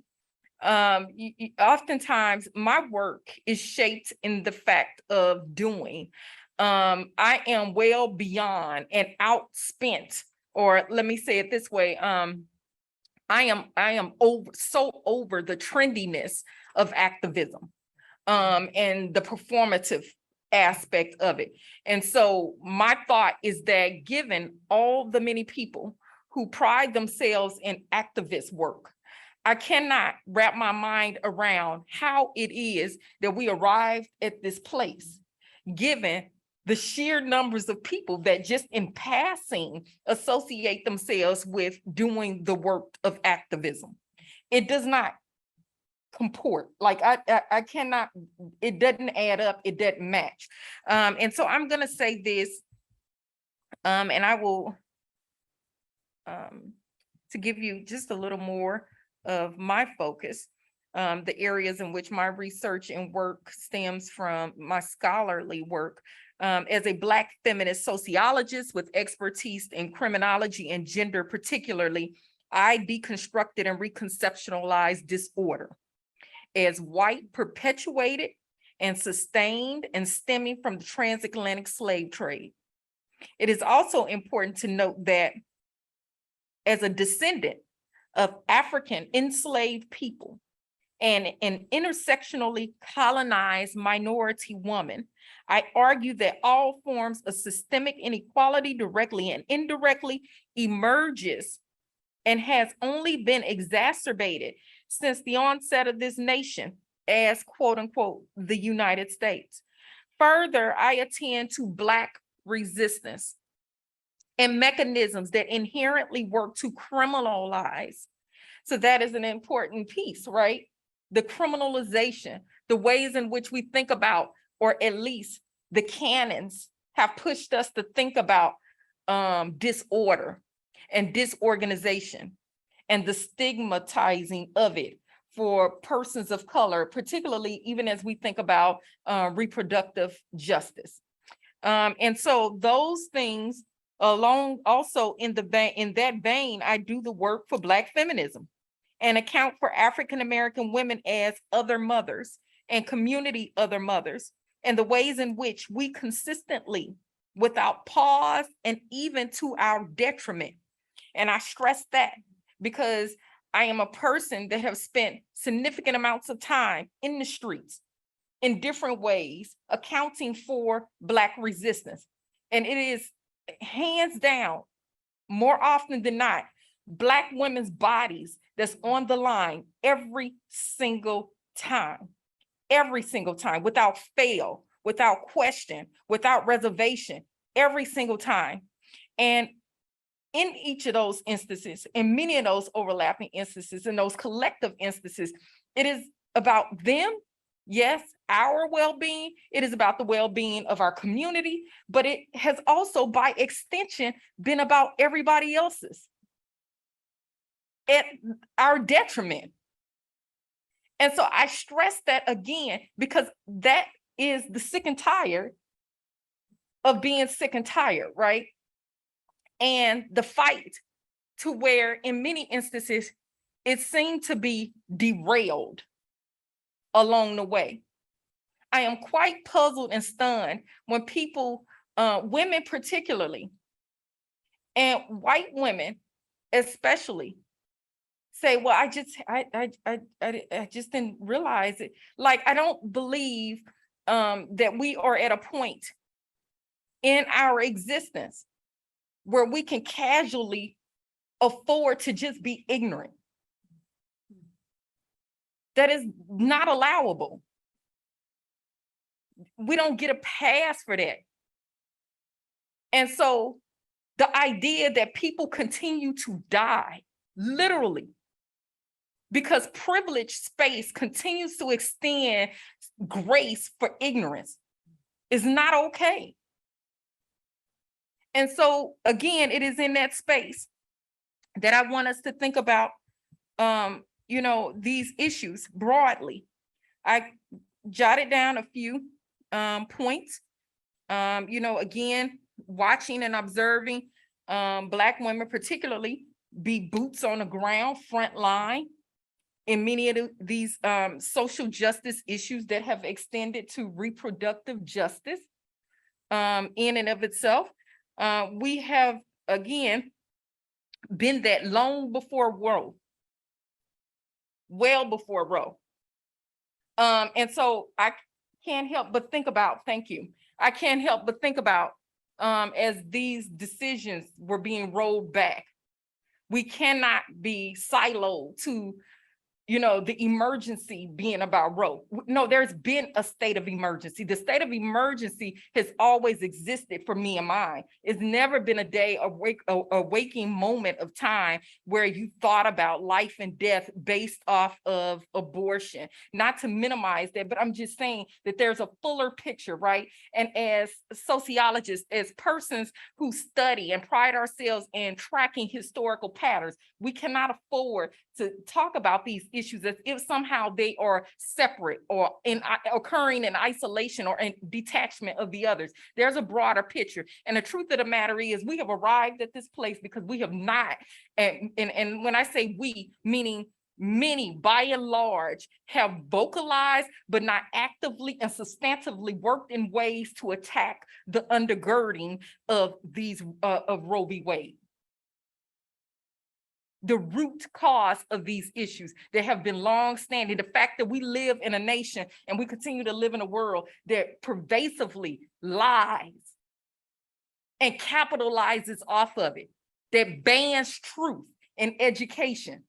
oftentimes my work is shaped in the fact of doing. I am well beyond and outspent, or let me say it this way. I am over the trendiness of activism, and the performative aspect of it. And so my thought is that given all the many people who pride themselves in activist work, I cannot wrap my mind around how it is that we arrived at this place, given the sheer numbers of people that just in passing associate themselves with doing the work of activism. It does not comport. Like I cannot, it doesn't add up, it doesn't match. And so I'm gonna say this, and I will, to give you just a little more of my focus, the areas in which my research and work stems from, my scholarly work. As a Black feminist sociologist with expertise in criminology and gender particularly, I deconstructed and reconceptualized disorder as white, perpetuated and sustained and stemming from the transatlantic slave trade. It is also important to note that as a descendant of African enslaved people and an intersectionally colonized minority woman, I argue that all forms of systemic inequality directly and indirectly emerges and has only been exacerbated since the onset of this nation as quote unquote, the United States. Further, I attend to Black resistance and mechanisms that inherently work to criminalize So that is an important piece, right? The criminalization, the ways in which we think about, or at least the canons have pushed us to think about disorder and disorganization and the stigmatizing of it for persons of color, particularly even as we think about reproductive justice. And so those things along also in that vein, I do the work for Black feminism and account for African-American women as other mothers and community other mothers, and the ways in which we consistently, without pause and even to our detriment. And I stress that because I am a person that have spent significant amounts of time in the streets in different ways, accounting for Black resistance. And it is hands down, more often than not, Black women's bodies that's on the line every single time, without fail, without question, without reservation, every single time. And in each of those instances, in many of those overlapping instances, in those collective instances, it is about them, yes, our well-being, it is about the well-being of our community, but it has also, by extension, been about everybody else's at our detriment. And so I stress that again, because that is the sick and tired of being sick and tired, right? And the fight to where in many instances, it seemed to be derailed along the way. I am quite puzzled and stunned when people, women particularly, and white women especially, say, well, I just didn't realize it. Like, I don't believe that we are at a point in our existence where we can casually afford to just be ignorant. That is not allowable. We don't get a pass for that. And so the idea that people continue to die, literally, because privileged space continues to extend grace for ignorance, is not okay. And so, again, it is in that space that I want us to think about, these issues broadly. I jotted down a few points, again, watching and observing Black women particularly be boots on the ground, front line in many of these social justice issues that have extended to reproductive justice in and of itself. We have, again, been that long before Roe, well before Roe. And so I can't help but think about, thank you. I can't help but think about as these decisions were being rolled back, we cannot be siloed to, the emergency being about Roe. No, there's been a state of emergency. The state of emergency has always existed for me and mine. It's never been a day, a waking moment of time where you thought about life and death based off of abortion. Not to minimize that, but I'm just saying that there's a fuller picture, right? And as sociologists, as persons who study and pride ourselves in tracking historical patterns, we cannot afford to talk about these issues as if somehow they are separate or occurring in isolation or in detachment of the others. There's a broader picture. And the truth of the matter is we have arrived at this place because we have not, and when I say we, meaning many by and large have vocalized, but not actively and substantively worked in ways to attack the undergirding of these, of Roe v. Wade. The root cause of these issues that have been long-standing, the fact that we live in a nation and we continue to live in a world that pervasively lies and capitalizes off of it, that bans truth in education.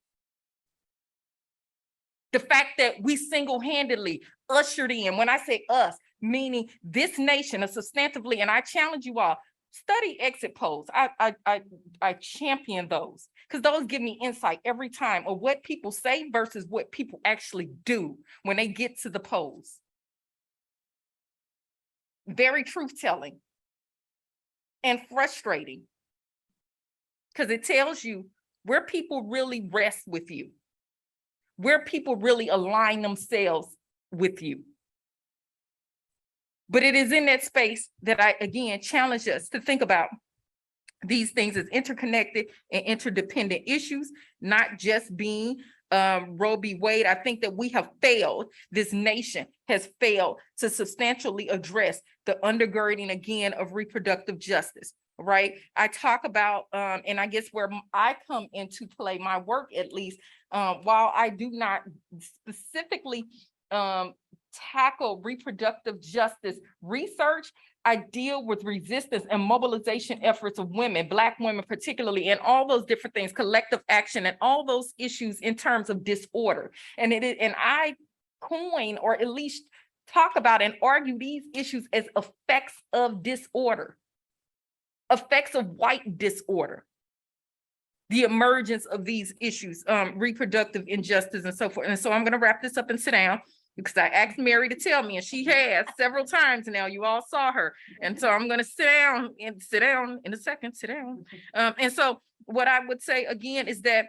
The fact that we single-handedly ushered in, when I say us, meaning this nation, substantively, and I challenge you all, study exit polls. I champion those because those give me insight every time of what people say versus what people actually do when they get to the polls. Very truth-telling and frustrating because it tells you where people really rest with you, where people really align themselves with you. But it is in that space that I, again, challenge us to think about these things as interconnected and interdependent issues, not just being Roe v. Wade. I think that we have failed, this nation has failed to substantially address the undergirding again of reproductive justice, right? I talk about, and I guess where I come into play, my work at least, while I do not specifically tackle reproductive justice research, I deal with resistance and mobilization efforts of women, Black women particularly, and all those different things, collective action, and all those issues in terms of disorder. And I coin, or at least talk about and argue these issues as effects of disorder, effects of white disorder, the emergence of these issues, reproductive injustice and so forth. And so I'm going to wrap this up and sit down, because I asked Mary to tell me, and she has several times now. You all saw her. And so I'm going to sit down in a second, sit down. And so what I would say again is that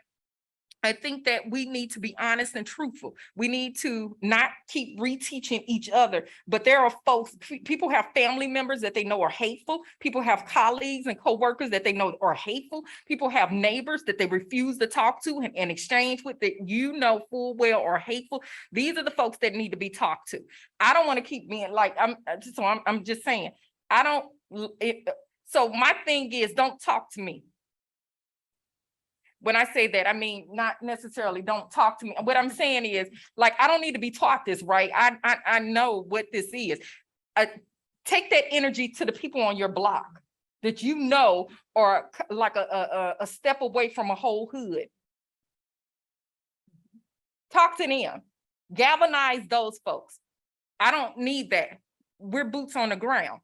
I think that we need to be honest and truthful. We need to not keep reteaching each other, but there are folks, people have family members that they know are hateful. People have colleagues and coworkers that they know are hateful. People have neighbors that they refuse to talk to and exchange with, that you know full well are hateful. These are the folks that need to be talked to. I don't want to keep being like, I'm just saying, so my thing is, don't talk to me. When I say that, I mean, not necessarily don't talk to me. What I'm saying is, like, I don't need to be taught this, right? I know what this is. Take that energy to the people on your block that you know are like a step away from a whole hood. Talk to them. Galvanize those folks. I don't need that. We're boots on the ground.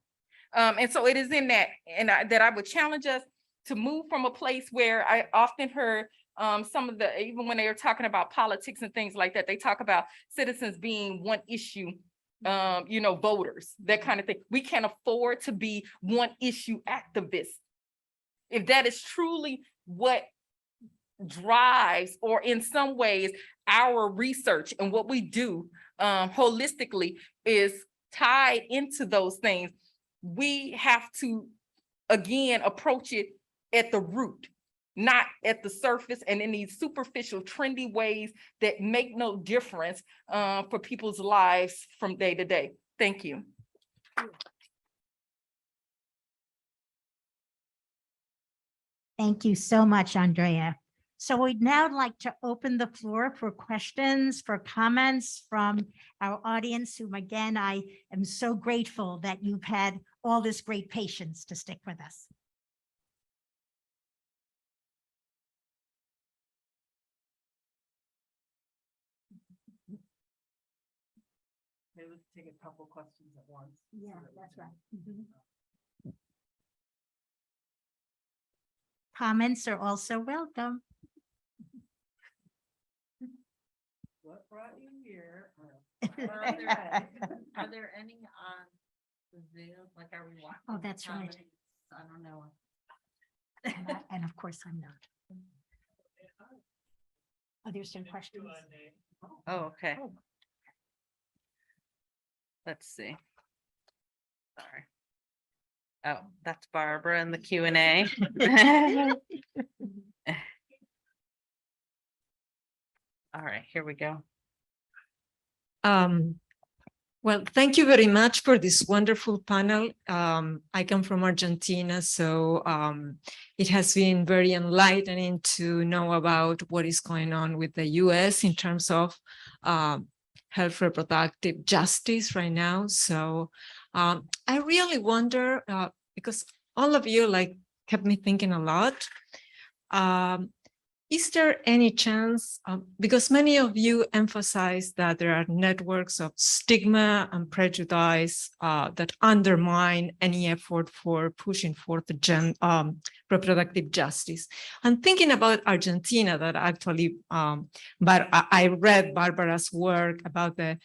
And so it is in that, and that I would challenge us to move from a place where I often heard some of the, even when they are talking about politics and things like that, they talk about citizens being one issue, voters, that kind of thing. We can't afford to be one issue activists. If that is truly what drives, or in some ways, our research and what we do holistically is tied into those things, we have to, again, approach it at the root, not at the surface and in these superficial, trendy ways that make no difference for people's lives from day to day. Thank you. Thank you so much, Andrea. So we'd now like to open the floor for questions, for comments from our audience, whom again, I am so grateful that you've had all this great patience to stick with us. Maybe let's take a couple questions at once. Yeah, that's right. Comments are also welcome. What brought you here? Are there any on the Zoom? Like, are we watching? Oh, that's right. I don't know. And of course, I'm not. Are there some questions? Oh, okay. Oh. Let's see. Sorry. Oh, that's Barbara in the Q&A. All right, here we go. Well, thank you very much for this wonderful panel. I come from Argentina, so it has been very enlightening to know about what is going on with the US in terms of health reproductive justice right now. So I really wonder, because all of you kept me thinking a lot. is there any chance, because many of you emphasize that there are networks of stigma and prejudice that undermine any effort for pushing forth reproductive justice. I'm thinking about Argentina that actually, but I read Barbara's work about the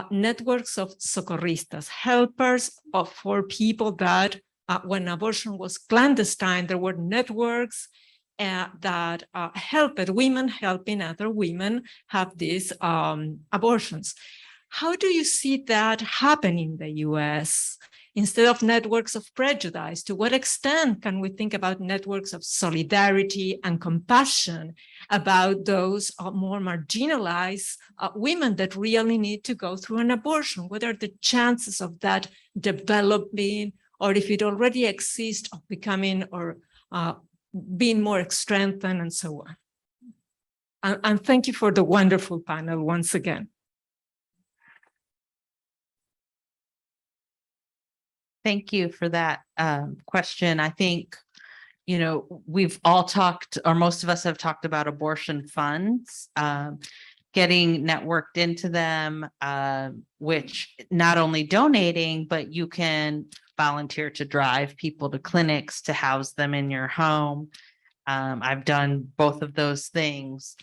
networks of socorristas, helpers for people that when abortion was clandestine, there were networks that helped women helping other women have these abortions. How do you see that happen in the US? Instead of networks of prejudice, to what extent can we think about networks of solidarity and compassion about those more marginalized women that really need to go through an abortion? What are the chances of that developing, or if it already exists, of becoming or being more strengthened and so on? And thank you for the wonderful panel once again. Thank you for that question. I think, you know, we've all talked, or most of us have talked about abortion funds, getting networked into them, which not only donating, but you can volunteer to drive people to clinics to house them in your home. I've done both of those things.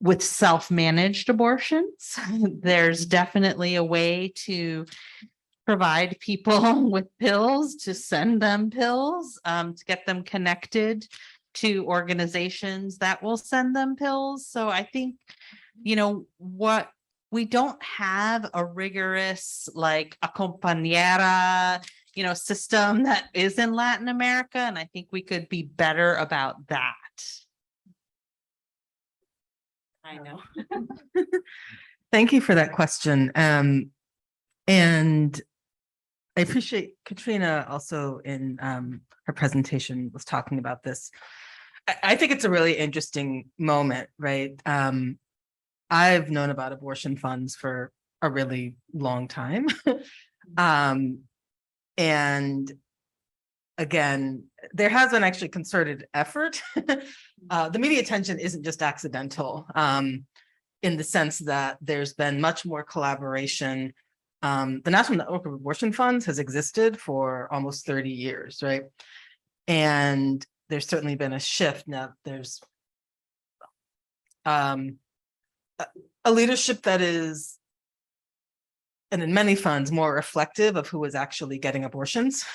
With self-managed abortions, there's definitely a way to provide people with pills, to send them pills, to get them connected to organizations that will send them pills. So I think, you know, what we don't have a rigorous like a compañera, you know, system that is in Latin America. And I think we could be better about that. I know. Thank you for that question. And I appreciate Katrina also in her presentation was talking about this. I think it's a really interesting moment, right? I've known about abortion funds for a really long time. And again, there has been actually concerted effort. The media attention isn't just accidental in the sense that there's been much more collaboration. The National Network of Abortion Funds has existed for almost 30 years, right? And there's certainly been a shift. Now there's a leadership that is, and in many funds, more reflective of who is actually getting abortions.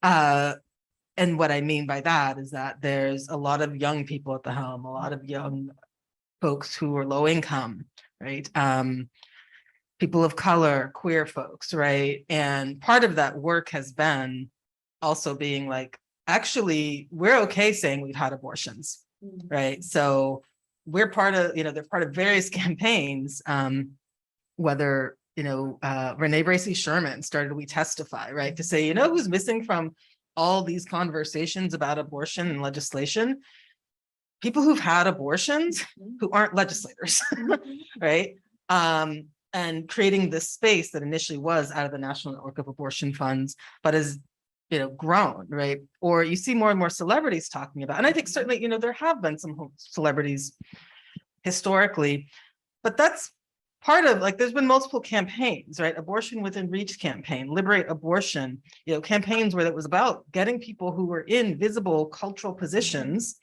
And what I mean by that is that there's a lot of young people at the helm, a lot of young folks who are low income, right? People of color, queer folks, right? And part of that work has been also being like, actually, we're okay saying we've had abortions, right? So we're part of, you know, they're part of various campaigns, whether, you know, Renee Bracey Sherman started We Testify, right? To say, you know, who's missing from all these conversations about abortion and legislation? People who've had abortions who aren't legislators, right? And creating this space that initially was out of the National Network of Abortion Funds, but has, you know, grown, right? Or you see more and more celebrities talking about, and I think certainly, you know, there have been some celebrities historically, but that's part of, like, there's been multiple campaigns, right? Abortion Within Reach campaign, Liberate Abortion, you know, campaigns where it was about getting people who were in visible cultural positions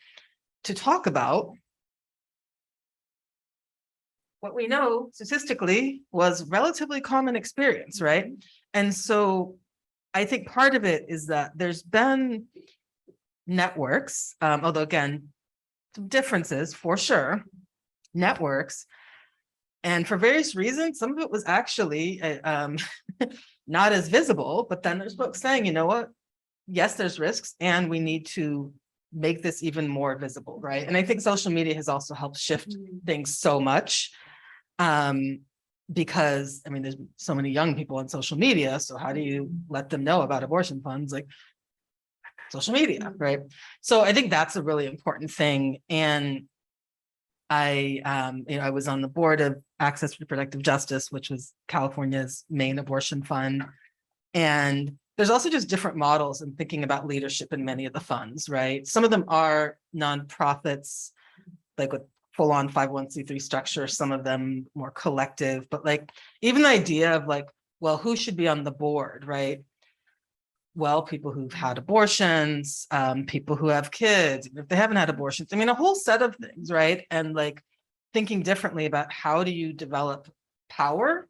to talk about what we know statistically was relatively common experience, right? And so I think part of it is that there's been networks, although again, some differences for sure, networks, and for various reasons, some of it was actually not as visible, but then there's folks saying, you know what, yes, there's risks and we need to make this even more visible, right? And I think social media has also helped shift things so much. Because I mean, there's so many young people on social media. So how do you let them know about abortion funds? Like social media, right? So I think that's a really important thing. And I, you know, I was on the board of Access to Reproductive Justice, which was California's main abortion fund. And there's also just different models in thinking about leadership in many of the funds, right? Some of them are nonprofits, like with full-on 501c3 structure, some of them more collective, but like even the idea of like, well, who should be on the board, right? Well, people who've had abortions, people who have kids, if they haven't had abortions, I mean, a whole set of things, right? And like thinking differently about how do you develop power,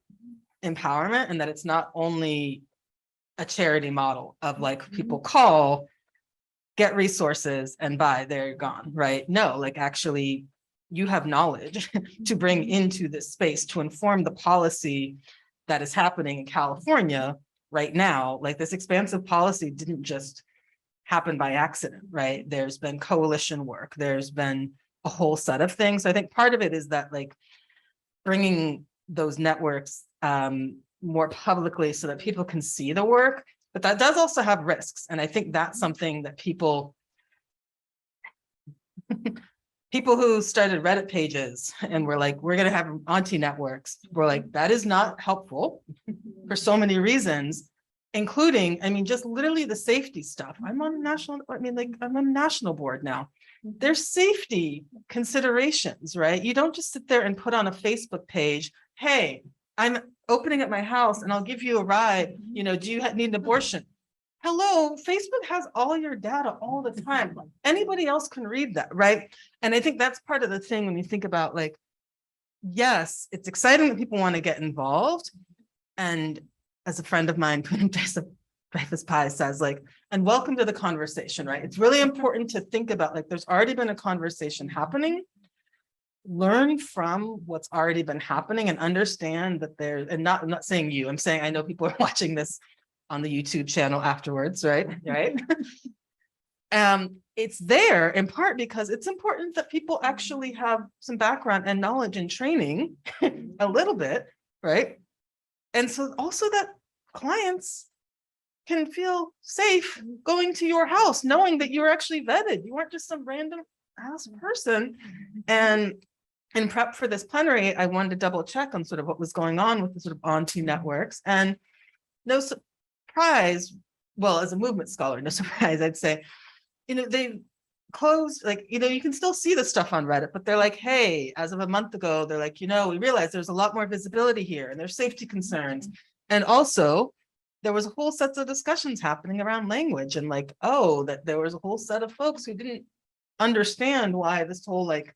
empowerment, and that it's not only a charity model of like people call, get resources and buy, there you're gone, right? No, like actually you have knowledge to bring into this space to inform the policy that is happening in California right now. Like this expansive policy didn't just happen by accident, right? There's been coalition work, there's been a whole set of things. So I think part of it is that like bringing those networks more publicly so that people can see the work, but that does also have risks. And I think that's something that people who started Reddit pages and were like, we're going to have auntie networks, we're like, that is not helpful for so many reasons, including, I mean, just literally the safety stuff. I'm on a national board now. There's safety considerations, right? You don't just sit there and put on a Facebook page, hey, I'm opening up my house and I'll give you a ride. You know, do you need an abortion? Hello, Facebook has all your data all the time. Anybody else can read that, right? And I think that's part of the thing when you think about like, yes, it's exciting that people want to get involved. And as a friend of mine, Breakfast Pie says like, and welcome to the conversation, right? It's really important to think about like, there's already been a conversation happening. Learn from what's already been happening and understand that there's, and I'm not saying you, I'm saying, I know people are watching this on the YouTube channel afterwards, right? Right. It's there in part because it's important that people actually have some background and knowledge and training a little bit, right? And so also that clients can feel safe going to your house, knowing that you're actually vetted. You weren't just some random ass person. And in prep for this plenary, I wanted to double check on sort of what was going on with the sort of auntie networks. And no surprise, well, as a movement scholar, no surprise, I'd say, you know, they closed, like, you know, you can still see the stuff on Reddit, but they're like, hey, as of a month ago, they're like, you know, we realized there's a lot more visibility here and there's safety concerns. And also, there was a whole set of discussions happening around language and like, oh, that there was a whole set of folks who didn't understand why this whole like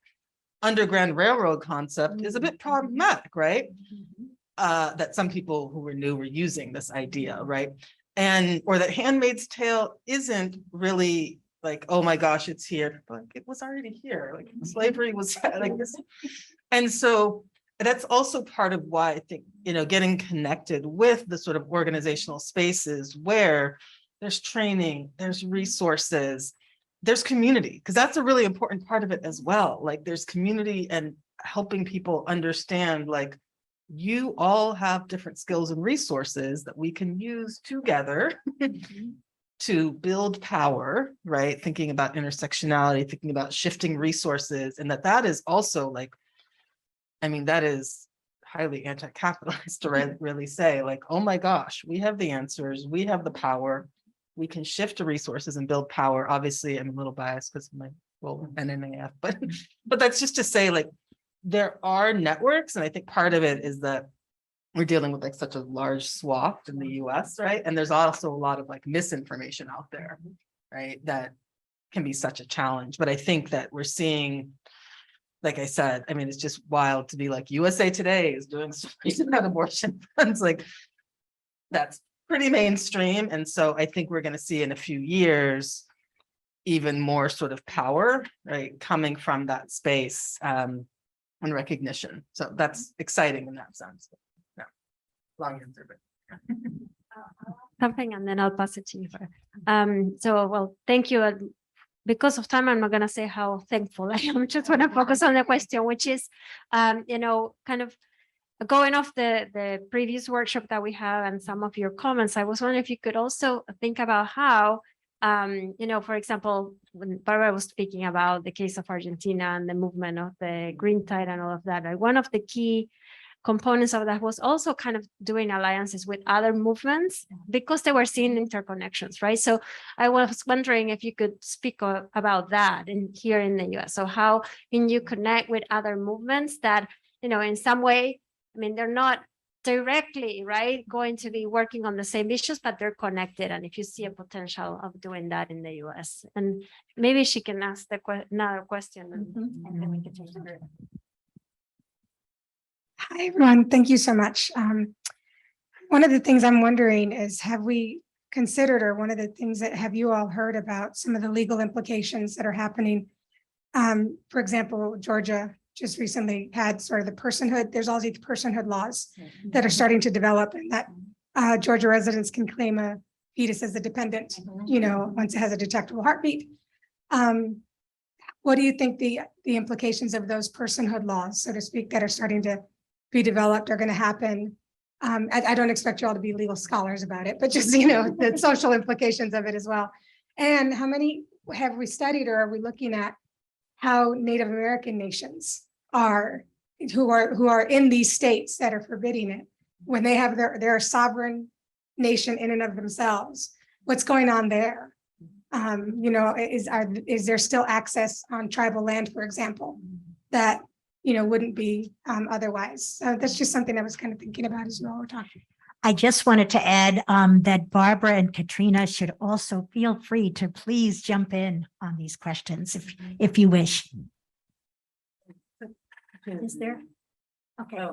Underground Railroad concept is a bit problematic, right? That some people who were new were using this idea, right? And, or that Handmaid's Tale isn't really like, oh my gosh, it's here, but it was already here. Like slavery was like this. And so that's also part of why I think, you know, getting connected with the sort of organizational spaces where there's training, there's resources, there's community, because that's a really important part of it as well. Like there's community and helping people understand, like, you all have different skills and resources that we can use together to build power, right? Thinking about intersectionality, thinking about shifting resources, and that is also like, I mean, that is highly anti-capitalist to really say like, oh my gosh, we have the answers, we have the power, we can shift the resources and build power. Obviously, I'm a little biased because of my role in NNAF, but that's just to say like, there are networks, and I think part of it is that we're dealing with like such a large swath in the US, right? And there's also a lot of like misinformation out there, right? That can be such a challenge. But I think that we're seeing, like I said, I mean, it's just wild to be like USA Today is doing stories about abortion funds, like that's pretty mainstream. And so I think we're going to see in a few years, even more sort of power, right? Coming from that space and recognition. So that's exciting in that sense. Yeah, long answer, but. Something and then I'll pass it to you. Well, thank you. Because of time, I'm not going to say how thankful I am. Just want to focus on the question, which is, you know, kind of going off the previous workshop that we had and some of your comments. I was wondering if you could also think about how, you know, for example, when Barbara was speaking about the case of Argentina and the movement of the green tide and all of that, like one of the key components of that was also kind of doing alliances with other movements because they were seeing interconnections, right? So I was wondering if you could speak about that here in the US. So how can you connect with other movements that, in some way, I mean, they're not directly, right, going to be working on the same issues, but they're connected. And if you see a potential of doing that in the US, and maybe she can ask another question. And then we can change the Hi, everyone. Thank you so much. One of the things I'm wondering is, have we considered, or one of the things that have you all heard about some of the legal implications that are happening? For example, Georgia just recently had sort of the personhood, there's all these personhood laws that are starting to develop, and that Georgia residents can claim a fetus as a dependent, once it has a detectable heartbeat. What do you think the implications of those personhood laws, so to speak, that are starting to be developed are going to happen? I don't expect you all to be legal scholars about it, but just, the social implications of it as well. And how many have we studied, or are we looking at how Native American nations who are in these states that are forbidding it, when they have their sovereign nation in and of themselves? What's going on there? Is there still access on tribal land, for example, that wouldn't be otherwise? So that's just something I was kind of thinking about as you all were talking. I just wanted to add that Barbara and Katrina should also feel free to please jump in on these questions if you wish. Is there? Okay.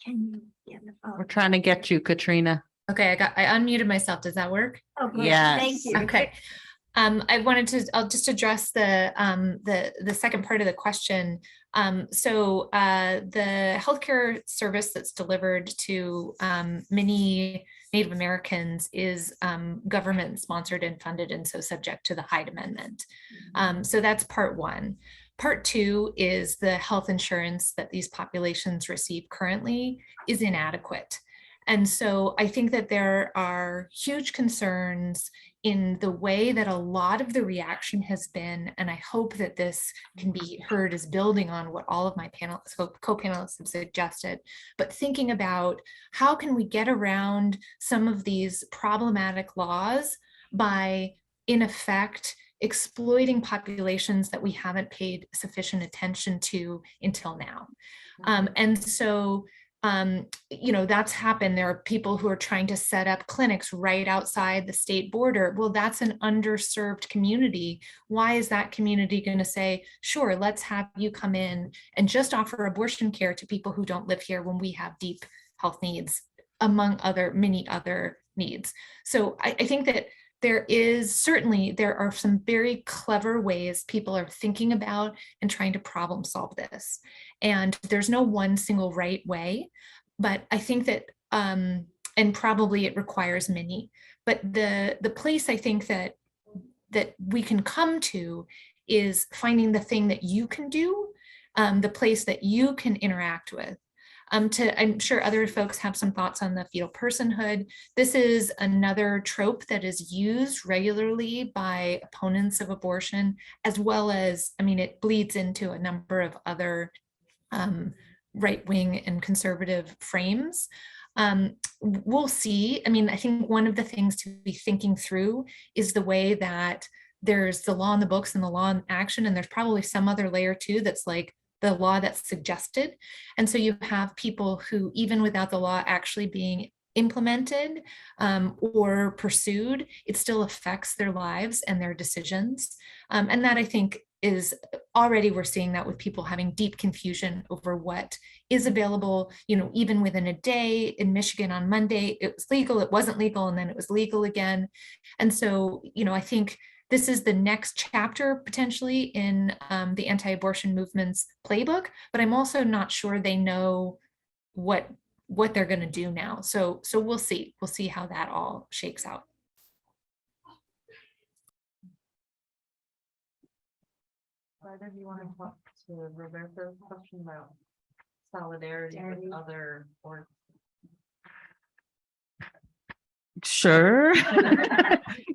Can you? We're trying to get you, Katrina. Okay, I unmuted myself. Does that work? Oh, good. Yes. Thank you. Okay. I'll just address the second part of the question. So the healthcare service that's delivered to many Native Americans is government sponsored and funded, and so subject to the Hyde Amendment. So that's part one. Part two is the health insurance that these populations receive currently is inadequate. And so I think that there are huge concerns in the way that a lot of the reaction has been, and I hope that this can be heard as building on what all of my co-panelists have suggested, but thinking about how can we get around some of these problematic laws by, in effect, exploiting populations that we haven't paid sufficient attention to until now. And so that's happened. There are people who are trying to set up clinics right outside the state border. Well, that's an underserved community. Why is that community going to say, sure, let's have you come in and just offer abortion care to people who don't live here when we have deep health needs, among many other needs? So I think that there are some very clever ways people are thinking about and trying to problem solve this. And there's no one single right way, but I think that, and probably it requires many, but the place I think that we can come to is finding the thing that you can do, the place that you can interact with. I'm sure other folks have some thoughts on the fetal personhood. This is another trope that is used regularly by opponents of abortion, as well as, it bleeds into a number of other right-wing and conservative frames. We'll see. I think one of the things to be thinking through is the way that there's the law in the books and the law in action, and there's probably some other layer too that's like the law that's suggested. And so you have people who, even without the law actually being implemented or pursued, it still affects their lives and their decisions. And that, I think, is already, we're seeing that with people having deep confusion over what is available, even within a day. In Michigan on Monday, it was legal, it wasn't legal, and then it was legal again. And so, I think this is the next chapter potentially in the anti-abortion movement's playbook, but I'm also not sure they know what they're going to do now. So we'll see. We'll see how that all shakes out. Whether you want to talk to Roberta's question about solidarity with other or. Sure.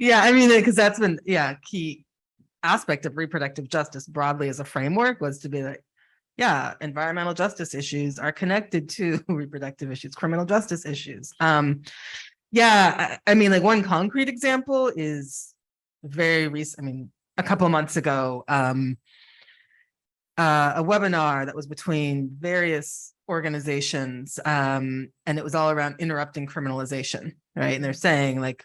Yeah, because that's been, key aspect of reproductive justice broadly as a framework was to be like, yeah, environmental justice issues are connected to reproductive issues, criminal justice issues. Yeah, I mean, like one concrete example is very recent. I mean, a couple of months ago, a webinar that was between various organizations, and it was all around interrupting criminalization, right? And they're saying like,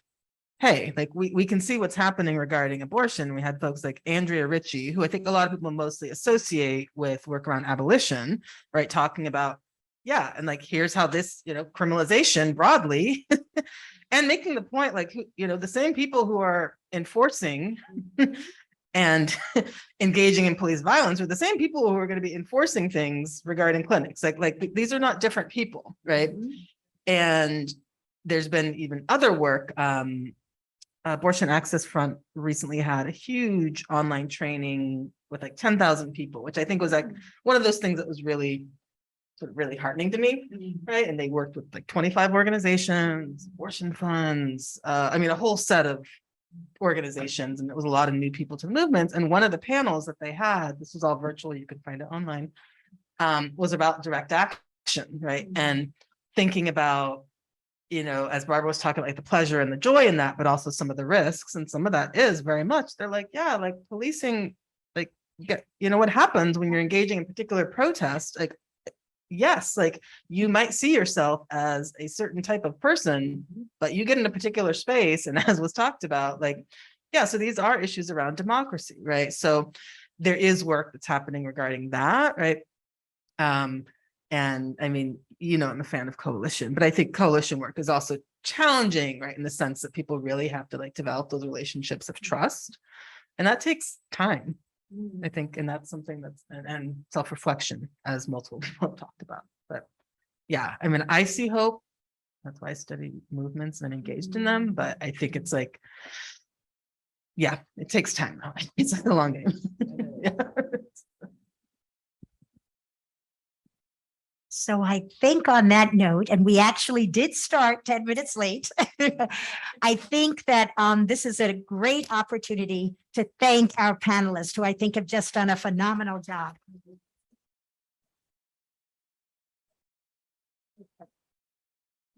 hey, like we can see what's happening regarding abortion. We had folks like Andrea Ritchie, who I think a lot of people mostly associate with work around abolition, right? Talking about, yeah, and like, here's how this, criminalization broadly, and making the point, like, the same people who are enforcing and engaging in police violence are the same people who are going to be enforcing things regarding clinics. Like these are not different people, right? And there's been even other work. Abortion Access Front recently had a huge online training with like 10,000 people, which I think was like one of those things that was really heartening to me, right? And they worked with like 25 organizations, abortion funds, I mean, a whole set of organizations, and it was a lot of new people to the movements. And one of the panels that they had, this was all virtual, you could find it online, was about direct action, right? And thinking about, as Barbara was talking, like the pleasure and the joy in that, but also some of the risks. And some of that is very much, they're like, yeah, like policing, like, what happens when you're engaging in particular protest, like, yes, like you might see yourself as a certain type of person, but you get in a particular space, and as was talked about, like, yeah, so these are issues around democracy, right? So there is work that's happening regarding that, right? And I mean, I'm a fan of coalition, but I think coalition work is also challenging, right? In the sense that people really have to like develop those relationships of trust, and that takes time, I think, and that's something that's, and self-reflection, as multiple people have talked about. But yeah, I mean, I see hope. That's why I study movements and engaged in them. But I think it's like, yeah, it takes time. It's like a long game. Yeah. So I think on that note, and we actually did start 10 minutes late. I think that this is a great opportunity to thank our panelists, who I think have just done a phenomenal job.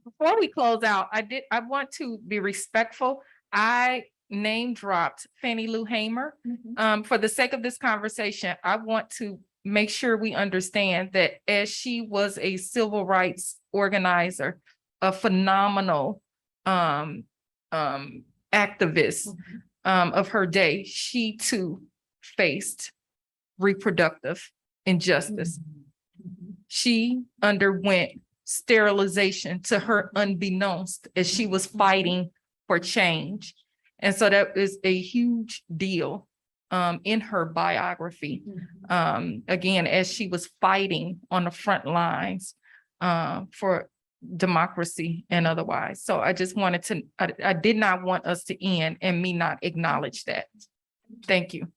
Before we close out, I want to be respectful. I name dropped Fannie Lou Hamer. For the sake of this conversation, I want to make sure we understand that as she was a civil rights organizer, a phenomenal activist of her day, she too faced reproductive injustice. She underwent sterilization to her unbeknownst as she was fighting for change. And so that is a huge deal in her biography. Again, as she was fighting on the front lines for democracy and otherwise. So I just wanted to, I did not want us to end and me not acknowledge that. Thank you.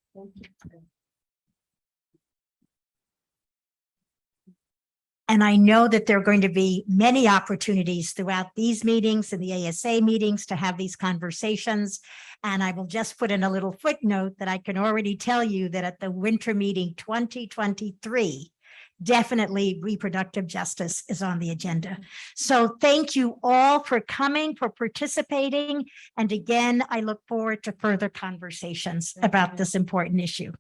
And I know that there are going to be many opportunities throughout these meetings and the ASA meetings to have these conversations. And I will just put in a little footnote that I can already tell you that at the winter meeting 2023, definitely reproductive justice is on the agenda. So thank you all for coming, for participating. And again, I look forward to further conversations about this important issue.